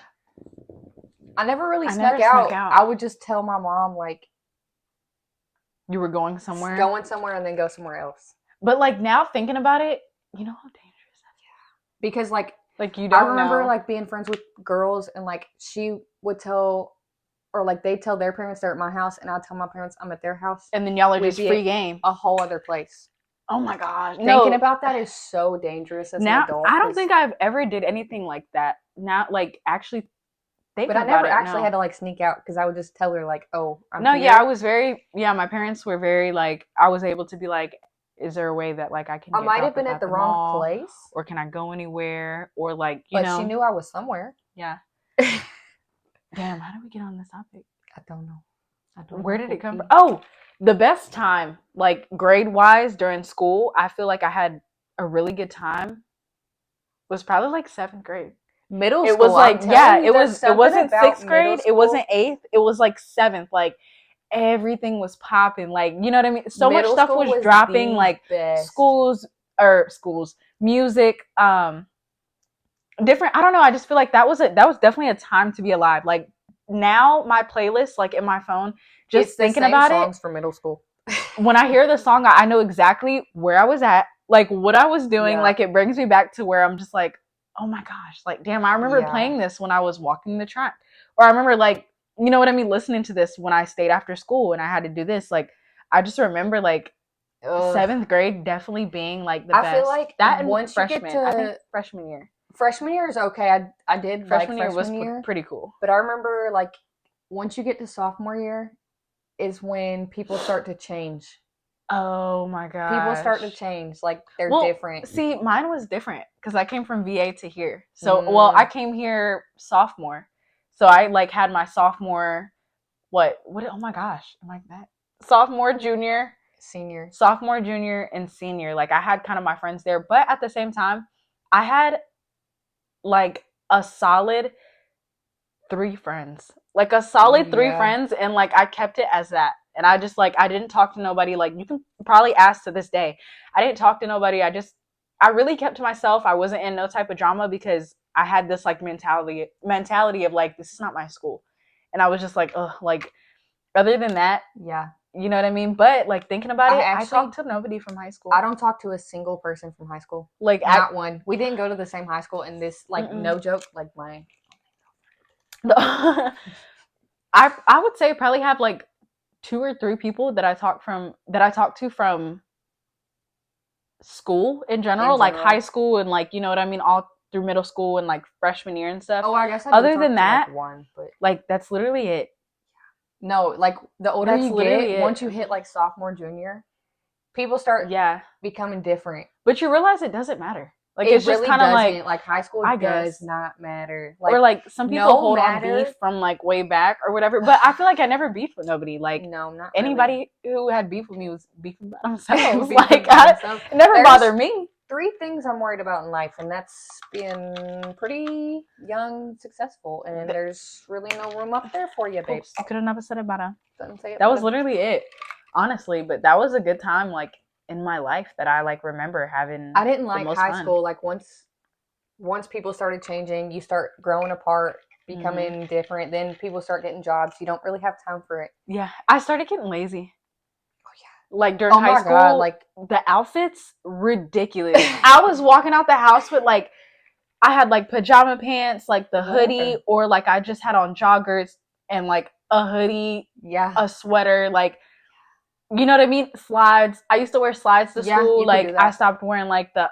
I never really snuck out. I would just tell my mom, like, you were going somewhere? Going somewhere and then go somewhere else. But, like, now thinking about it, you know how dangerous that is. Because, like you don't know. I remember, like, being friends with girls and, like, she would tell, or, like, they'd tell their parents they're at my house and I'd tell my parents I'm at their house. And then y'all are just free game. A whole other place. Oh, my gosh. Thinking about that is so dangerous as an adult. I don't think I've ever did anything like that. Now, like, actually... But I never actually had to like sneak out because I would just tell her like, oh, I'm here. Yeah, I was my parents were very like, I was able to be like, is there a way that like I can I might have been at the wrong place, or can I go anywhere, or like, you know. But she knew I was somewhere. Yeah. Damn, how did we get on this topic? I don't know. Where did it come from? Oh, the best time, like grade-wise during school, I feel like I had a really good time was probably like 7th grade. Middle school. It was like, it wasn't 6th grade. It wasn't 8th. It was like 7th. Like everything was popping. Like, you know what I mean? So much stuff was dropping. Like schools, music, different. I don't know. I just feel like that was definitely a time to be alive. Like now my playlist, like in my phone, just thinking about it. Songs from middle school. When I hear the song, I know exactly where I was at, like what I was doing. Yeah. Like it brings me back to where I'm just like, oh my gosh, like, damn, I remember playing this when I was walking the track. Or I remember, like, you know what I mean, listening to this when I stayed after school and I had to do this. Like, I just remember, like, 7th grade definitely being, like, the best. I feel like that once freshman, you get to... I think freshman year. Freshman year is okay. I did freshman like year was pretty cool. But I remember, like, once you get to sophomore year is when people start to change. Oh my god! People start to change, like they're different. See, mine was different because I came from VA to here. So, I came here sophomore. So I like had my sophomore. What? Oh my gosh! I'm like that. Sophomore, junior, senior. Sophomore, junior, and senior. Like I had kind of my friends there, but at the same time, I had like a solid 3 friends. Like a solid 3 friends, and like I kept it as that. And I just, like, I didn't talk to nobody. Like, you can probably ask to this day. I didn't talk to nobody. I really kept to myself. I wasn't in no type of drama because I had this, like, mentality of, like, this is not my school. And I was just like, ugh, like, other than that, You know what I mean? But like thinking about it, I actually talked to nobody from high school. I don't talk to a single person from high school. Like not one. We didn't go to the same high school, and this like no joke, like my I would say probably have like 2 or 3 people that I talk to from school in general, like high school and like, you know what I mean, all through middle school and like freshman year and stuff. Oh, I guess I other than that, like one, but like that's literally it. No, like the older you get, once you hit like sophomore, junior, people start becoming different. But you realize it doesn't matter. Like it's just kind of like high school does not matter. Like, or like some people hold on beef from like way back or whatever. But I feel like I never beefed with nobody. Like no, not anybody who had beef with me was beefing by themselves. Like it never bothered me. 3 things I'm worried about in life, and that's being pretty young, successful, and there's really no room up there for you, babes. You could have never said it better. That was literally it, honestly. But that was a good time, like in my life that I like remember having. I didn't like high school. Like once people started changing, you start growing apart, becoming different. Then people start getting jobs. You don't really have time for it. Yeah, I started getting lazy. Like during high school, God, like the outfits, ridiculous. I was walking out the house with like, I had like pajama pants, like the hoodie, or like I just had on joggers and like a hoodie, a sweater, like, you know what I mean? Slides. I used to wear slides to school. Like I stopped wearing like the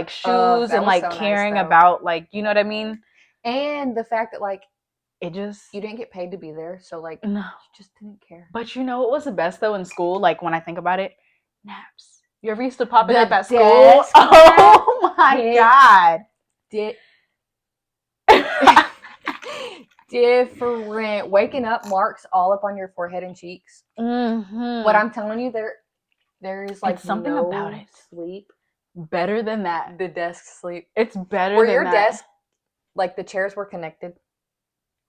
shoes and like so caring about like, you know what I mean? And the fact that like it just you didn't get paid to be there, so like no, you just didn't care. But you know what was the best though in school? Like when I think about it, naps. You ever used to pop it up at school? Oh my god! Different. Waking up marks all up on your forehead and cheeks. But I'm telling you, there is like something about it. Sleep better than that. The desk sleep. It's better. Were than your that. desk like the chairs were connected?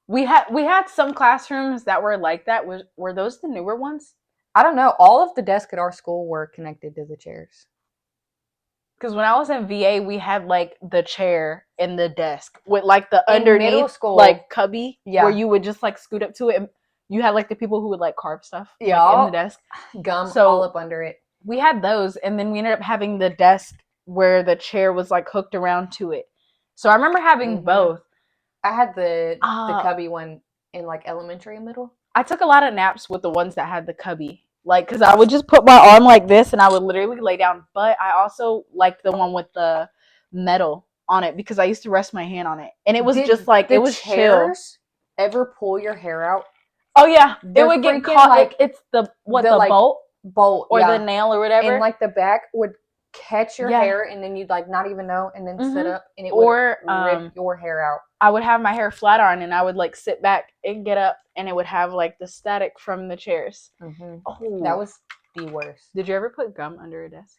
We had some classrooms that were like that. Were those the newer ones? I don't know. All of the desks at our school were connected to the chairs. Because when I was in VA, we had like the chair and the desk with like the underneath middle school, like cubby, where you would just like scoot up to it. And you had like the people who would like carve stuff like, in the desk, gum all up under it. We had those, and then we ended up having the desk where the chair was like hooked around to it. So I remember having both. I had the cubby one in like elementary and middle. I took a lot of naps with the ones that had the cubby. Like, because I would just put my arm like this and I would literally lay down. But I also liked the one with the metal on it because I used to rest my hand on it. And it was just like, it was chill. Ever pull your hair out? Oh, yeah. It would get caught. Like, it's the like, bolt? Bolt. Or the nail or whatever. And like the back would catch your hair and then you'd like not even know and then sit up and it would rip your hair out. I would have my hair flat on and I would like sit back and get up and it would have like the static from the chairs. Oh. That was the worst. Did you ever put gum under a desk?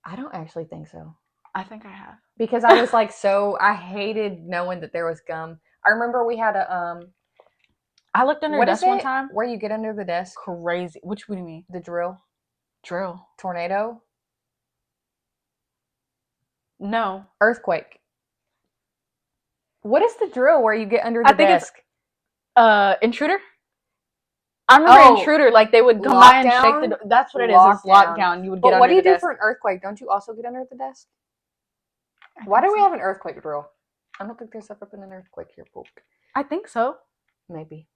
I don't actually think so. I think I have. Because I was like I hated knowing that there was gum. I remember we had I looked under a desk one time. Where you get under the desk? Crazy. What do you mean? The drill. Tornado? No. Earthquake. What is the drill where you get under the desk? It's intruder. I remember intruder. Like they would come by and shake the. That's what it is. It's lockdown. You would get under the desk. But what do you do for an earthquake? Don't you also get under the desk? Why do we have an earthquake drill? I don't think there's ever been an earthquake here, Poke. I think so. Maybe.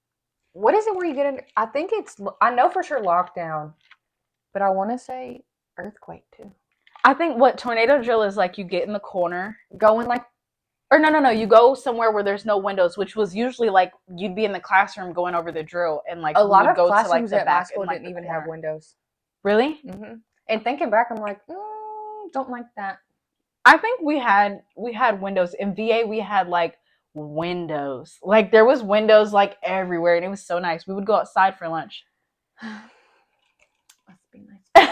What is it where you get under? I think it's. I know for sure lockdown, but I want to say earthquake too. I think what tornado drill is like. You get in the corner, going like. Or no. You go somewhere where there's no windows, which was usually like you'd be in the classroom going over the drill, and like a lot of classrooms at my school didn't even have windows. Really? And thinking back, I'm like, don't like that. I think we had windows in VA. We had like windows, like there was windows like everywhere, and it was so nice. We would go outside for lunch. Must be nice.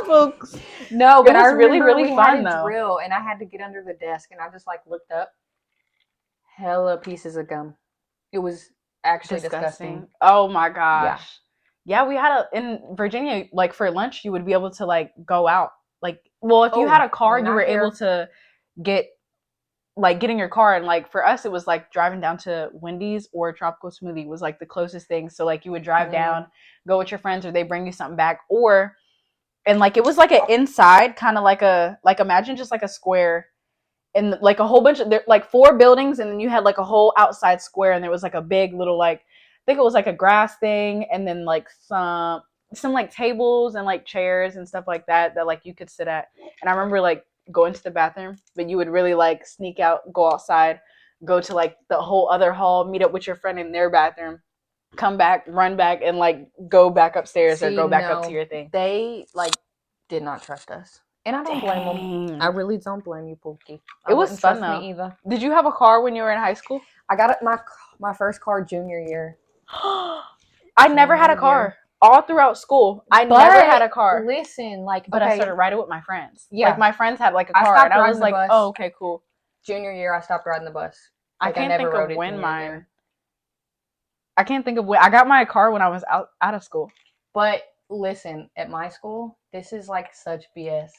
Folks. No, but it was really fun though. Drill, and I had to get under the desk, and I just like looked up. Hella pieces of gum. It was actually disgusting. Oh my gosh. Yeah, we had in Virginia, like for lunch, you would be able to like go out. Like, well, if you had a car, you were able to get like getting your car, and like for us it was like driving down to Wendy's or Tropical Smoothie was like the closest thing. So like you would drive down, go with your friends, or they bring you something back, or and like it was like an inside kind of like imagine just like a square and like a whole bunch of like 4 buildings, and then you had like a whole outside square, and there was like a big little like I think it was like a grass thing, and then like some like tables and like chairs and stuff like that like you could sit at. And I remember like going to the bathroom, but you would really like sneak out, go outside, go to like the whole other hall, meet up with your friend in their bathroom, come back, run back, and like go back upstairs or go back up to your thing. They like did not trust us, and I don't blame them. I really don't blame you, Pookie. It was fun though. Me either. Did you have a car when you were in high school? I got my first car junior year. I never had a car. All throughout school, I never had a car. Listen, like, but I started riding with my friends. Yeah, like my friends had like a car, and I was like, "Oh, okay, cool." Junior year, I stopped riding the bus. Like, I can't think of when mine. I can't think of when I got my car when I was out of school. But listen, at my school, this is like such BS.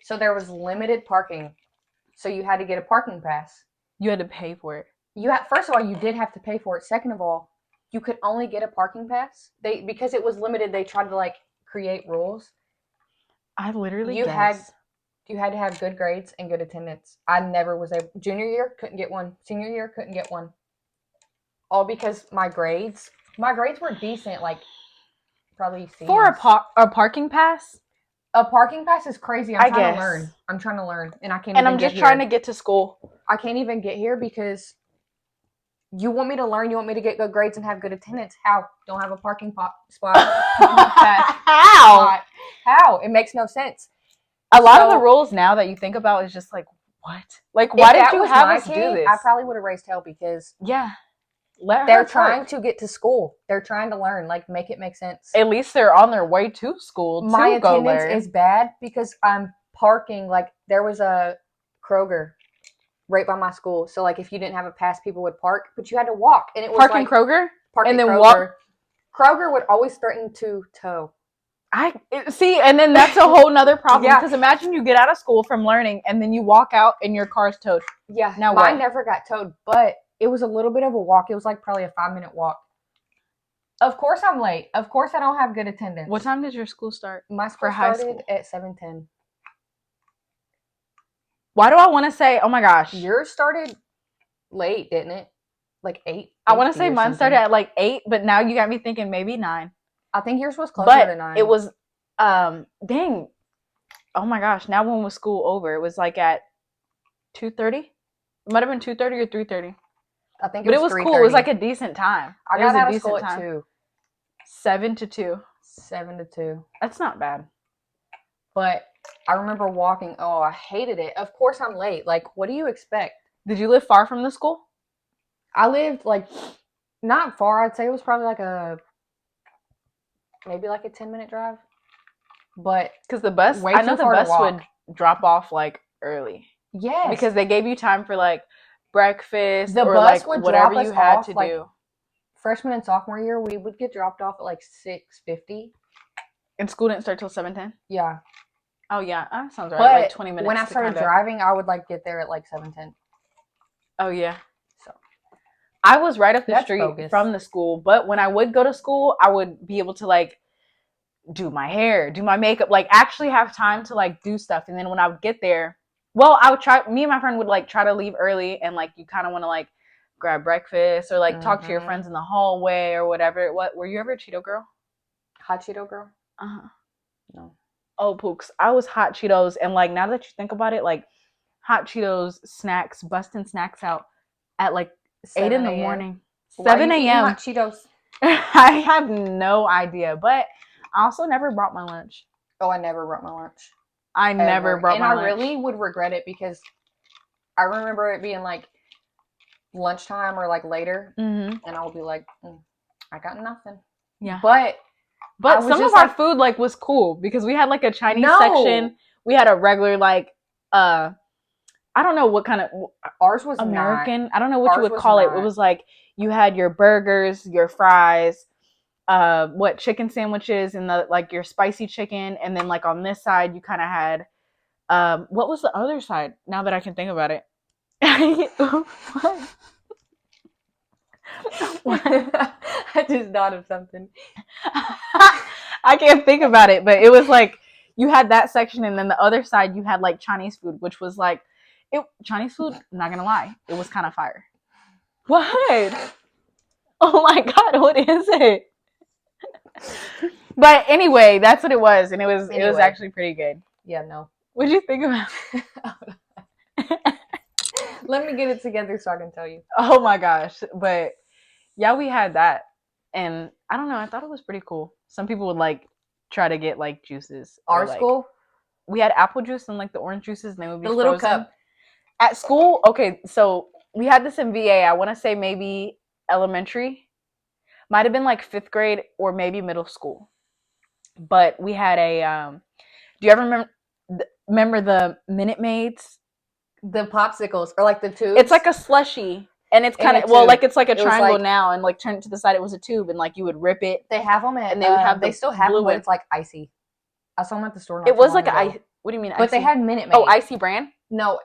So there was limited parking, so you had to get a parking pass. You had to pay for it. First of all, you did have to pay for it. Second of all, you could only get a parking pass. Because it was limited, they tried to like create rules. I literally you had to have good grades and good attendance. I never was able. Junior year, couldn't get one. Senior year, couldn't get one. All because my grades were decent, like probably C's. For a parking pass. A parking pass is crazy. I'm trying to learn, and I can't. And I'm just trying to get to school. I can't even get here because. You want me to learn? You want me to get good grades and have good attendance? How? Don't have a parking spot. How? How? It makes no sense. A lot of the rules now that you think about is just like, what? Like, why did you have us do this? I probably would have raised hell because they're trying to get to school. They're trying to learn. Like, make it make sense. At least they're on their way to school. My attendance is bad because I'm parking. Like, there was a Kroger right by my school. So, like, if you didn't have a pass, people would park, but you had to walk. And it was parking Kroger? And then Kroger. Walk. Kroger would always threaten to tow. See, and then that's a whole nother problem. Because imagine you get out of school from learning, and then you walk out, and your car's towed. Yeah. Now mine never got towed, but it was a little bit of a walk. It was like probably a 5-minute walk. Of course I'm late. Of course I don't have good attendance. What time did your school start? My school started at 7:10. Why do I want to say, oh my gosh. Yours started late, didn't it? Like 8? I want to say mine started at like 8, but now you got me thinking maybe 9. I think yours was closer to 9. It was, dang. Oh my gosh. Now when was school over? It was like at 2:30? It might have been 2:30 or 3:30. I think it was cool. It was like a decent time. I got out of school at 2. 7 to 2. 7 to 2. That's not bad. But I remember walking. Oh, I hated it. Of course I'm late. Like, what do you expect? Did you live far from the school? I lived, like, not far. I'd say it was probably like maybe like a 10-minute drive. But because the bus, I know the bus would drop off, like, early. Yes. Because they gave you time for, like, breakfast or, like, whatever you had to do. Freshman and sophomore year, we would get dropped off at, like, 6:50. And school didn't start till 7:10? Yeah. Oh, yeah. That sounds right. But like 20 minutes. When I started driving, I would, like, get there at, like, 7:10. Oh, yeah. So I was right up the street from the school. But when I would go to school, I would be able to, like, do my hair, do my makeup, like, actually have time to, like, do stuff. And then when I would get there, well, I would me and my friend would, like, try to leave early. And, like, you kind of want to, like, grab breakfast or, like, talk to your friends in the hallway or whatever. Were you ever a Cheeto girl? Hot Cheeto girl? Uh-huh. No. Oh, Pooks. I was Hot Cheetos. And, like, now that you think about it, like, Hot Cheetos snacks, busting snacks out at, like, 8 in the morning. 7 a.m. Hot Cheetos? I have no idea. But I also never brought my lunch. Oh, I never brought my lunch. I never brought my lunch. And I really would regret it because I remember it being, like, lunchtime or, like, later. Mm-hmm. And I would be like, I got nothing. Yeah. But some of our food, like, was cool because we had, like, a Chinese section. We had a regular, like, I don't know what kind of ours was American. Not. I don't know what you would call it. It was like you had your burgers, your fries, chicken sandwiches, and like your spicy chicken, and then like on this side you kind of had what was the other side? Now that I can think about it, What? I just thought of something. I can't think about it, but it was like you had that section, and then the other side you had like Chinese food, which was like Chinese food. I'm not gonna lie, it was kind of fire. What? Oh my god, what is it? But anyway, that's what it was, and it was actually pretty good. Yeah, no. What did you think about it? Let me get it together so I can tell you. Oh my gosh. But yeah, we had that. And I don't know, I thought it was pretty cool. Some people would like try to get like juices. Our school? We had apple juice and like the orange juices, and they would be the little frozen. cup. At school, okay, so we had this in VA. I want to say maybe elementary. Might have been like 5th grade or maybe middle school. But we had a do you ever remember the Minute Maids? The popsicles or like the tubes? It's like a slushie. And it's kind of like it's like a triangle now, and like turn it to the side. It was a tube, and like you would rip it. They have them at, and they would have. They still have them, but it's like icy. I saw them at the store. It was like ice. What do you mean? But icy? They had Minute Maid. Oh, icy brand? No,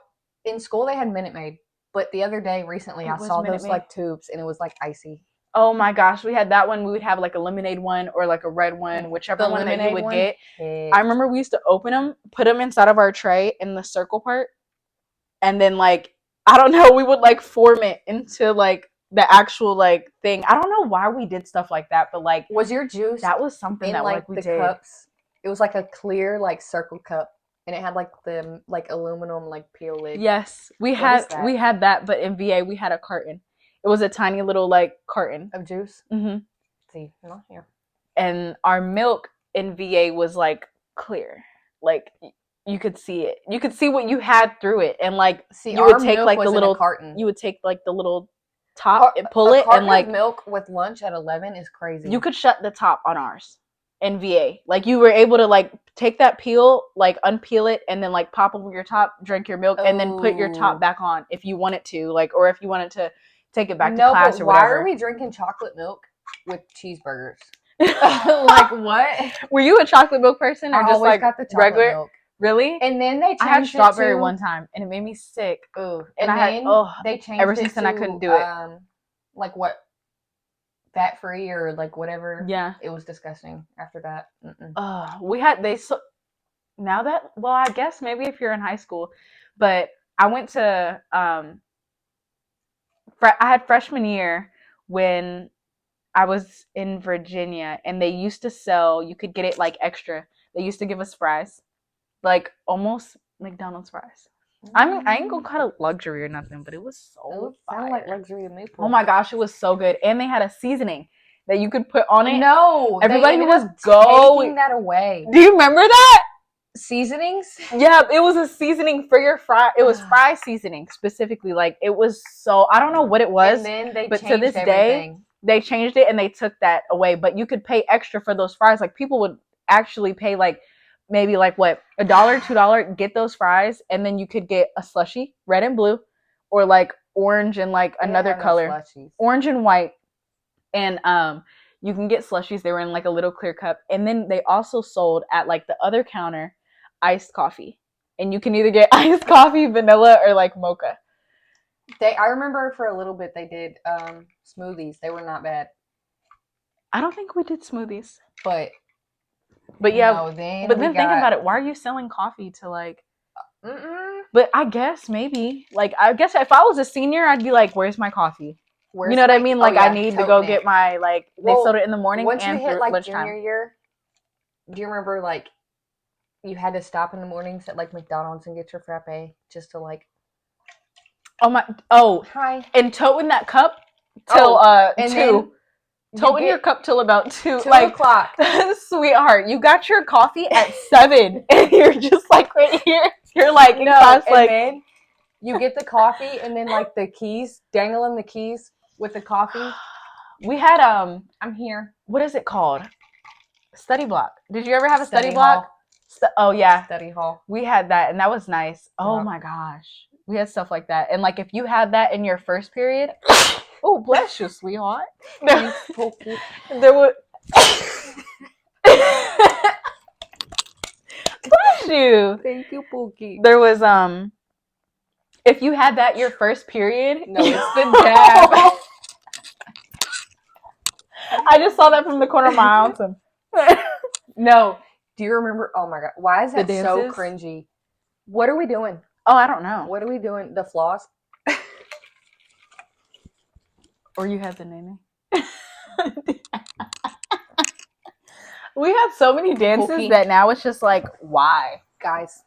in school they had Minute Maid, but the other day recently I saw those like tubes, and it was like icy. Oh my gosh, we had that one. We would have like a lemonade one or like a red one, whichever one that you would get. I remember we used to open them, put them inside of our tray in the circle part, and then like I don't know, we would like form it into like the actual like thing. I don't know why we did stuff like that, but like was your juice that was something that like we did. Cups, it was like a clear like circle cup, and it had like the like aluminum like peel lid. Yes, we had that, but in VA we had a carton. It was a tiny little like carton of juice. Mm-hmm. See, not here. And our milk in VA was like clear, like you could see it. You could see what you had through it, and like you would take like the little carton. You would take like the little top and pull it, and like milk with lunch at 11 is crazy. You could shut the top on ours in VA. Like you were able to like take that peel, like unpeel it, and then like pop over your top, drink your milk, and then put your top back on if you wanted to, like, or if you wanted to take it back to class or whatever. Why are we drinking chocolate milk with cheeseburgers? Like what? Were you a chocolate milk person or just like got the regular milk. Really? And then they changed I had strawberry one time, and it made me sick. Ooh. And I had they changed ever since then I couldn't do it. Like what? Fat free or like whatever. Yeah. It was disgusting after that. We had now that, well, I guess maybe if you're in high school, but I went to I had freshman year when I was in Virginia, and they used to sell, you could get it like extra. They used to give us fries, like almost McDonald's fries. I ain't gonna call it luxury or nothing, but it was so fire. Sounded like luxury to me. Oh my gosh, it was so good, and they had a seasoning that you could put on it. No, everybody was taking that away. Do you remember that? Seasonings? Yeah, it was a seasoning for your fry. It was fry seasoning specifically. Like it was so, I don't know what it was, and then they but changed to this everything. day they changed it and they took that away. But you could pay extra for those fries. Like people would actually pay like maybe like what, $1, $2, get those fries, and then you could get a slushie, red and blue, or like orange and like another color, orange and white, and you can get slushies. They were in like a little clear cup, and then they also sold at like the other counter iced coffee, and you can either get iced coffee, vanilla, or like mocha. I remember for a little bit they did smoothies. They were not bad. I don't think we did smoothies, but yeah. No, then think about it. Why are you selling coffee to like? But I guess maybe like if I was a senior, I'd be like, "Where's my coffee?" You know what I mean? Like I need to go get my like. They sold it in the morning once and you hit like lunchtime. Junior year. Do you remember like you had to stop in the mornings at like McDonald's and get your frappe just to like? Hi. And toting that cup till 2. Toting your cup till about 2 o'clock. Sweetheart, you got your coffee at 7, and you're just like right here. You're like in class, like. Then you get the coffee, and then like the keys, dangling the keys with the coffee. We had I'm here. What is it called? Study block. Did you ever have a study block? Oh yeah, study hall. We had that, and that was nice. Oh my gosh, we had stuff like that, and like if you had that in your first period. Oh, bless you, sweetheart. There would. Bless you. Thank you, Pookie. There was If you had that your first period. No, it's the dab. I just saw that from the corner of my eye. No. Do you remember? Oh my god. Why is that The so dances? cringy? What are we doing? Oh, I don't know. What are we doing? The floss? Or you had the nene. We had so many dances Pookie. that now it's just like, why? Guys,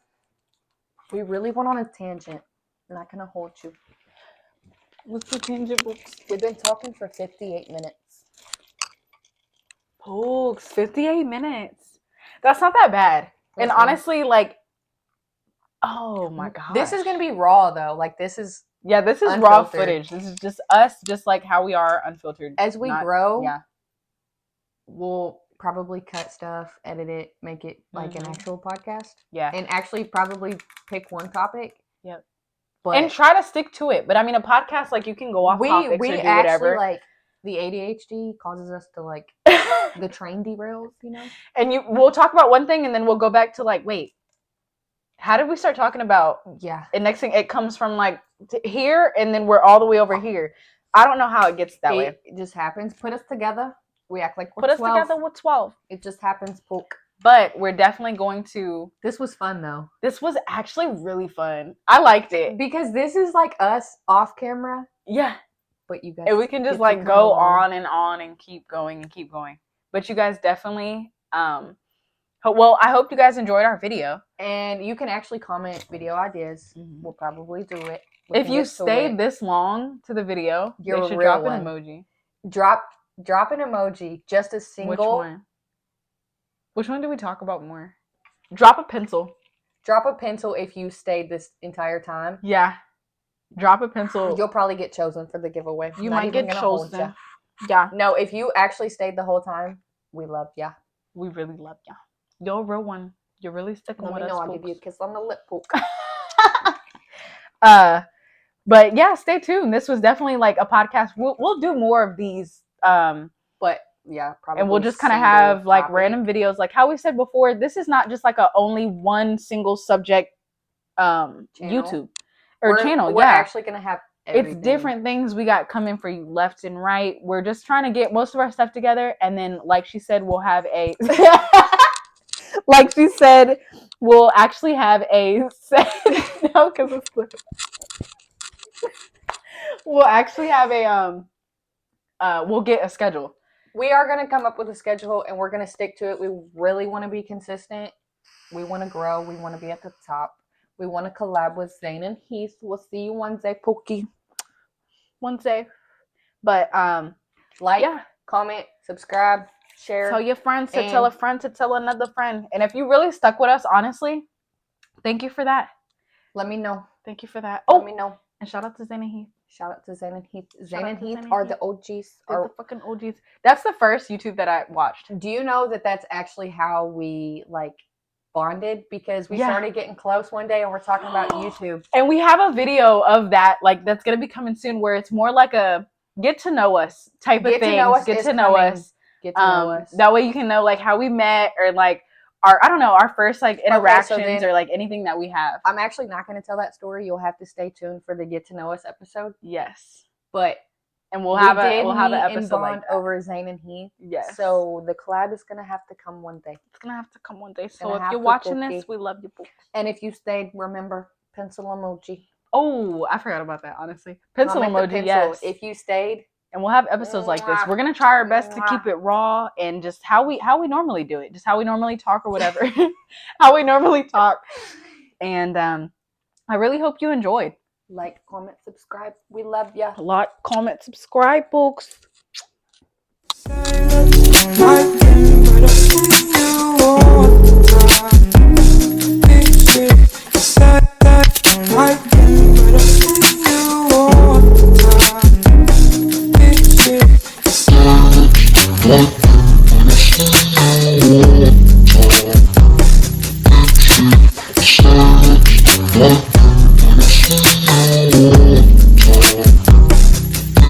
we really went on a tangent. I'm not going to hold you. What's the tangent, books? We've been talking for 58 minutes. Pooks, 58 minutes. That's not that bad. And Mm-mm. honestly, like, oh my god. This is going to be raw, though. Like, this is... Yeah, this is unfiltered. raw footage. This is just us, just like how we are, unfiltered. As we grow, yeah, we'll probably cut stuff, edit it, make it like an actual podcast. Yeah. And actually probably pick one topic. Yep. But and try to stick to it. But I mean, a podcast, like, you can go off topics we or do actually, whatever. like, the ADHD causes us to, like, the train derails, you know? And we'll talk about one thing and then we'll go back to, like, wait, how did we start talking about? Yeah. And next thing, it comes from, like, here and then we're all the way over here. I don't know how it gets that way. It just happens. Put us together. We act like we're Put 12. us together with 12. It just happens. Poke. But we're definitely going to... This was fun, though. This was actually really fun. I liked it. Because this is, like, us off camera. Yeah. But you guys... And we can just, like, go on and keep going and keep going. But you guys definitely... Well, I hope you guys enjoyed our video. And you can actually comment video ideas. Mm-hmm. We'll probably do it. If you stayed this long to the video, you're you should a real drop one. an emoji. Drop an emoji. Just a single. Which one? Which one do we talk about more? Drop a pencil. Drop a pencil if you stayed this entire time. Yeah. Drop a pencil. You'll probably get chosen for the giveaway. You might get chosen. Yeah. No, if you actually stayed the whole time, we love ya. We really love ya. You're a real one. You're really sticking with us. I'll give you a kiss on the lip, poke. But yeah, stay tuned. This was definitely like a podcast. We'll do more of these. But yeah, probably. And we'll just kind of have like random videos. Like how we said before, this is not just like a only one single subject YouTube or channel. We're actually gonna have everything. It's different things we got coming for you left and right. We're just trying to get most of our stuff together, and then like she said, we'll have a like she said, we'll actually have a no, because it's we'll actually have a we'll get a schedule. We are going to come up with a schedule and we're going to stick to it. We really want to be consistent. We want to grow. We want to be at the top. We want to collab with Zane and Heath. We'll see you Wednesday, Pokey. Wednesday. But like, comment, subscribe, share. Tell your friends to tell a friend to tell another friend. And if you really stuck with us, honestly, thank you for that. Let me know. Thank you for that. Let me know. And shout out to Zane and Heath. Shout out to Zane and Heath. Zane and Heath are the OGs. They're the fucking OGs. That's the first YouTube that I watched. Do you know that that's actually how we like bonded? Because we started getting close one day and we're talking about YouTube. And we have a video of that, like that's gonna be coming soon, where it's more like a get to know us type of thing. Get to know us. Get to know us. That way you can know like how we met or like our first like interactions or like anything that we have. I'm actually not going to tell that story. You'll have to stay tuned for the Get to Know Us episode. Yes. And we'll have an episode like that. Over Zane and Heath. Yes. So the collab is going to have to come one day. It's going to have to come one day. So if you're watching this, we love you. And if you stayed, remember, pencil emoji. Oh, I forgot about that, honestly. Pencil emoji, yes. If you stayed. And we'll have episodes like this. We're gonna try our best to keep it raw and just how we normally do it, just how we normally talk or whatever, how we normally talk. And I really hope you enjoyed. Like, comment, subscribe. We love ya. Like, comment, subscribe, folks. What?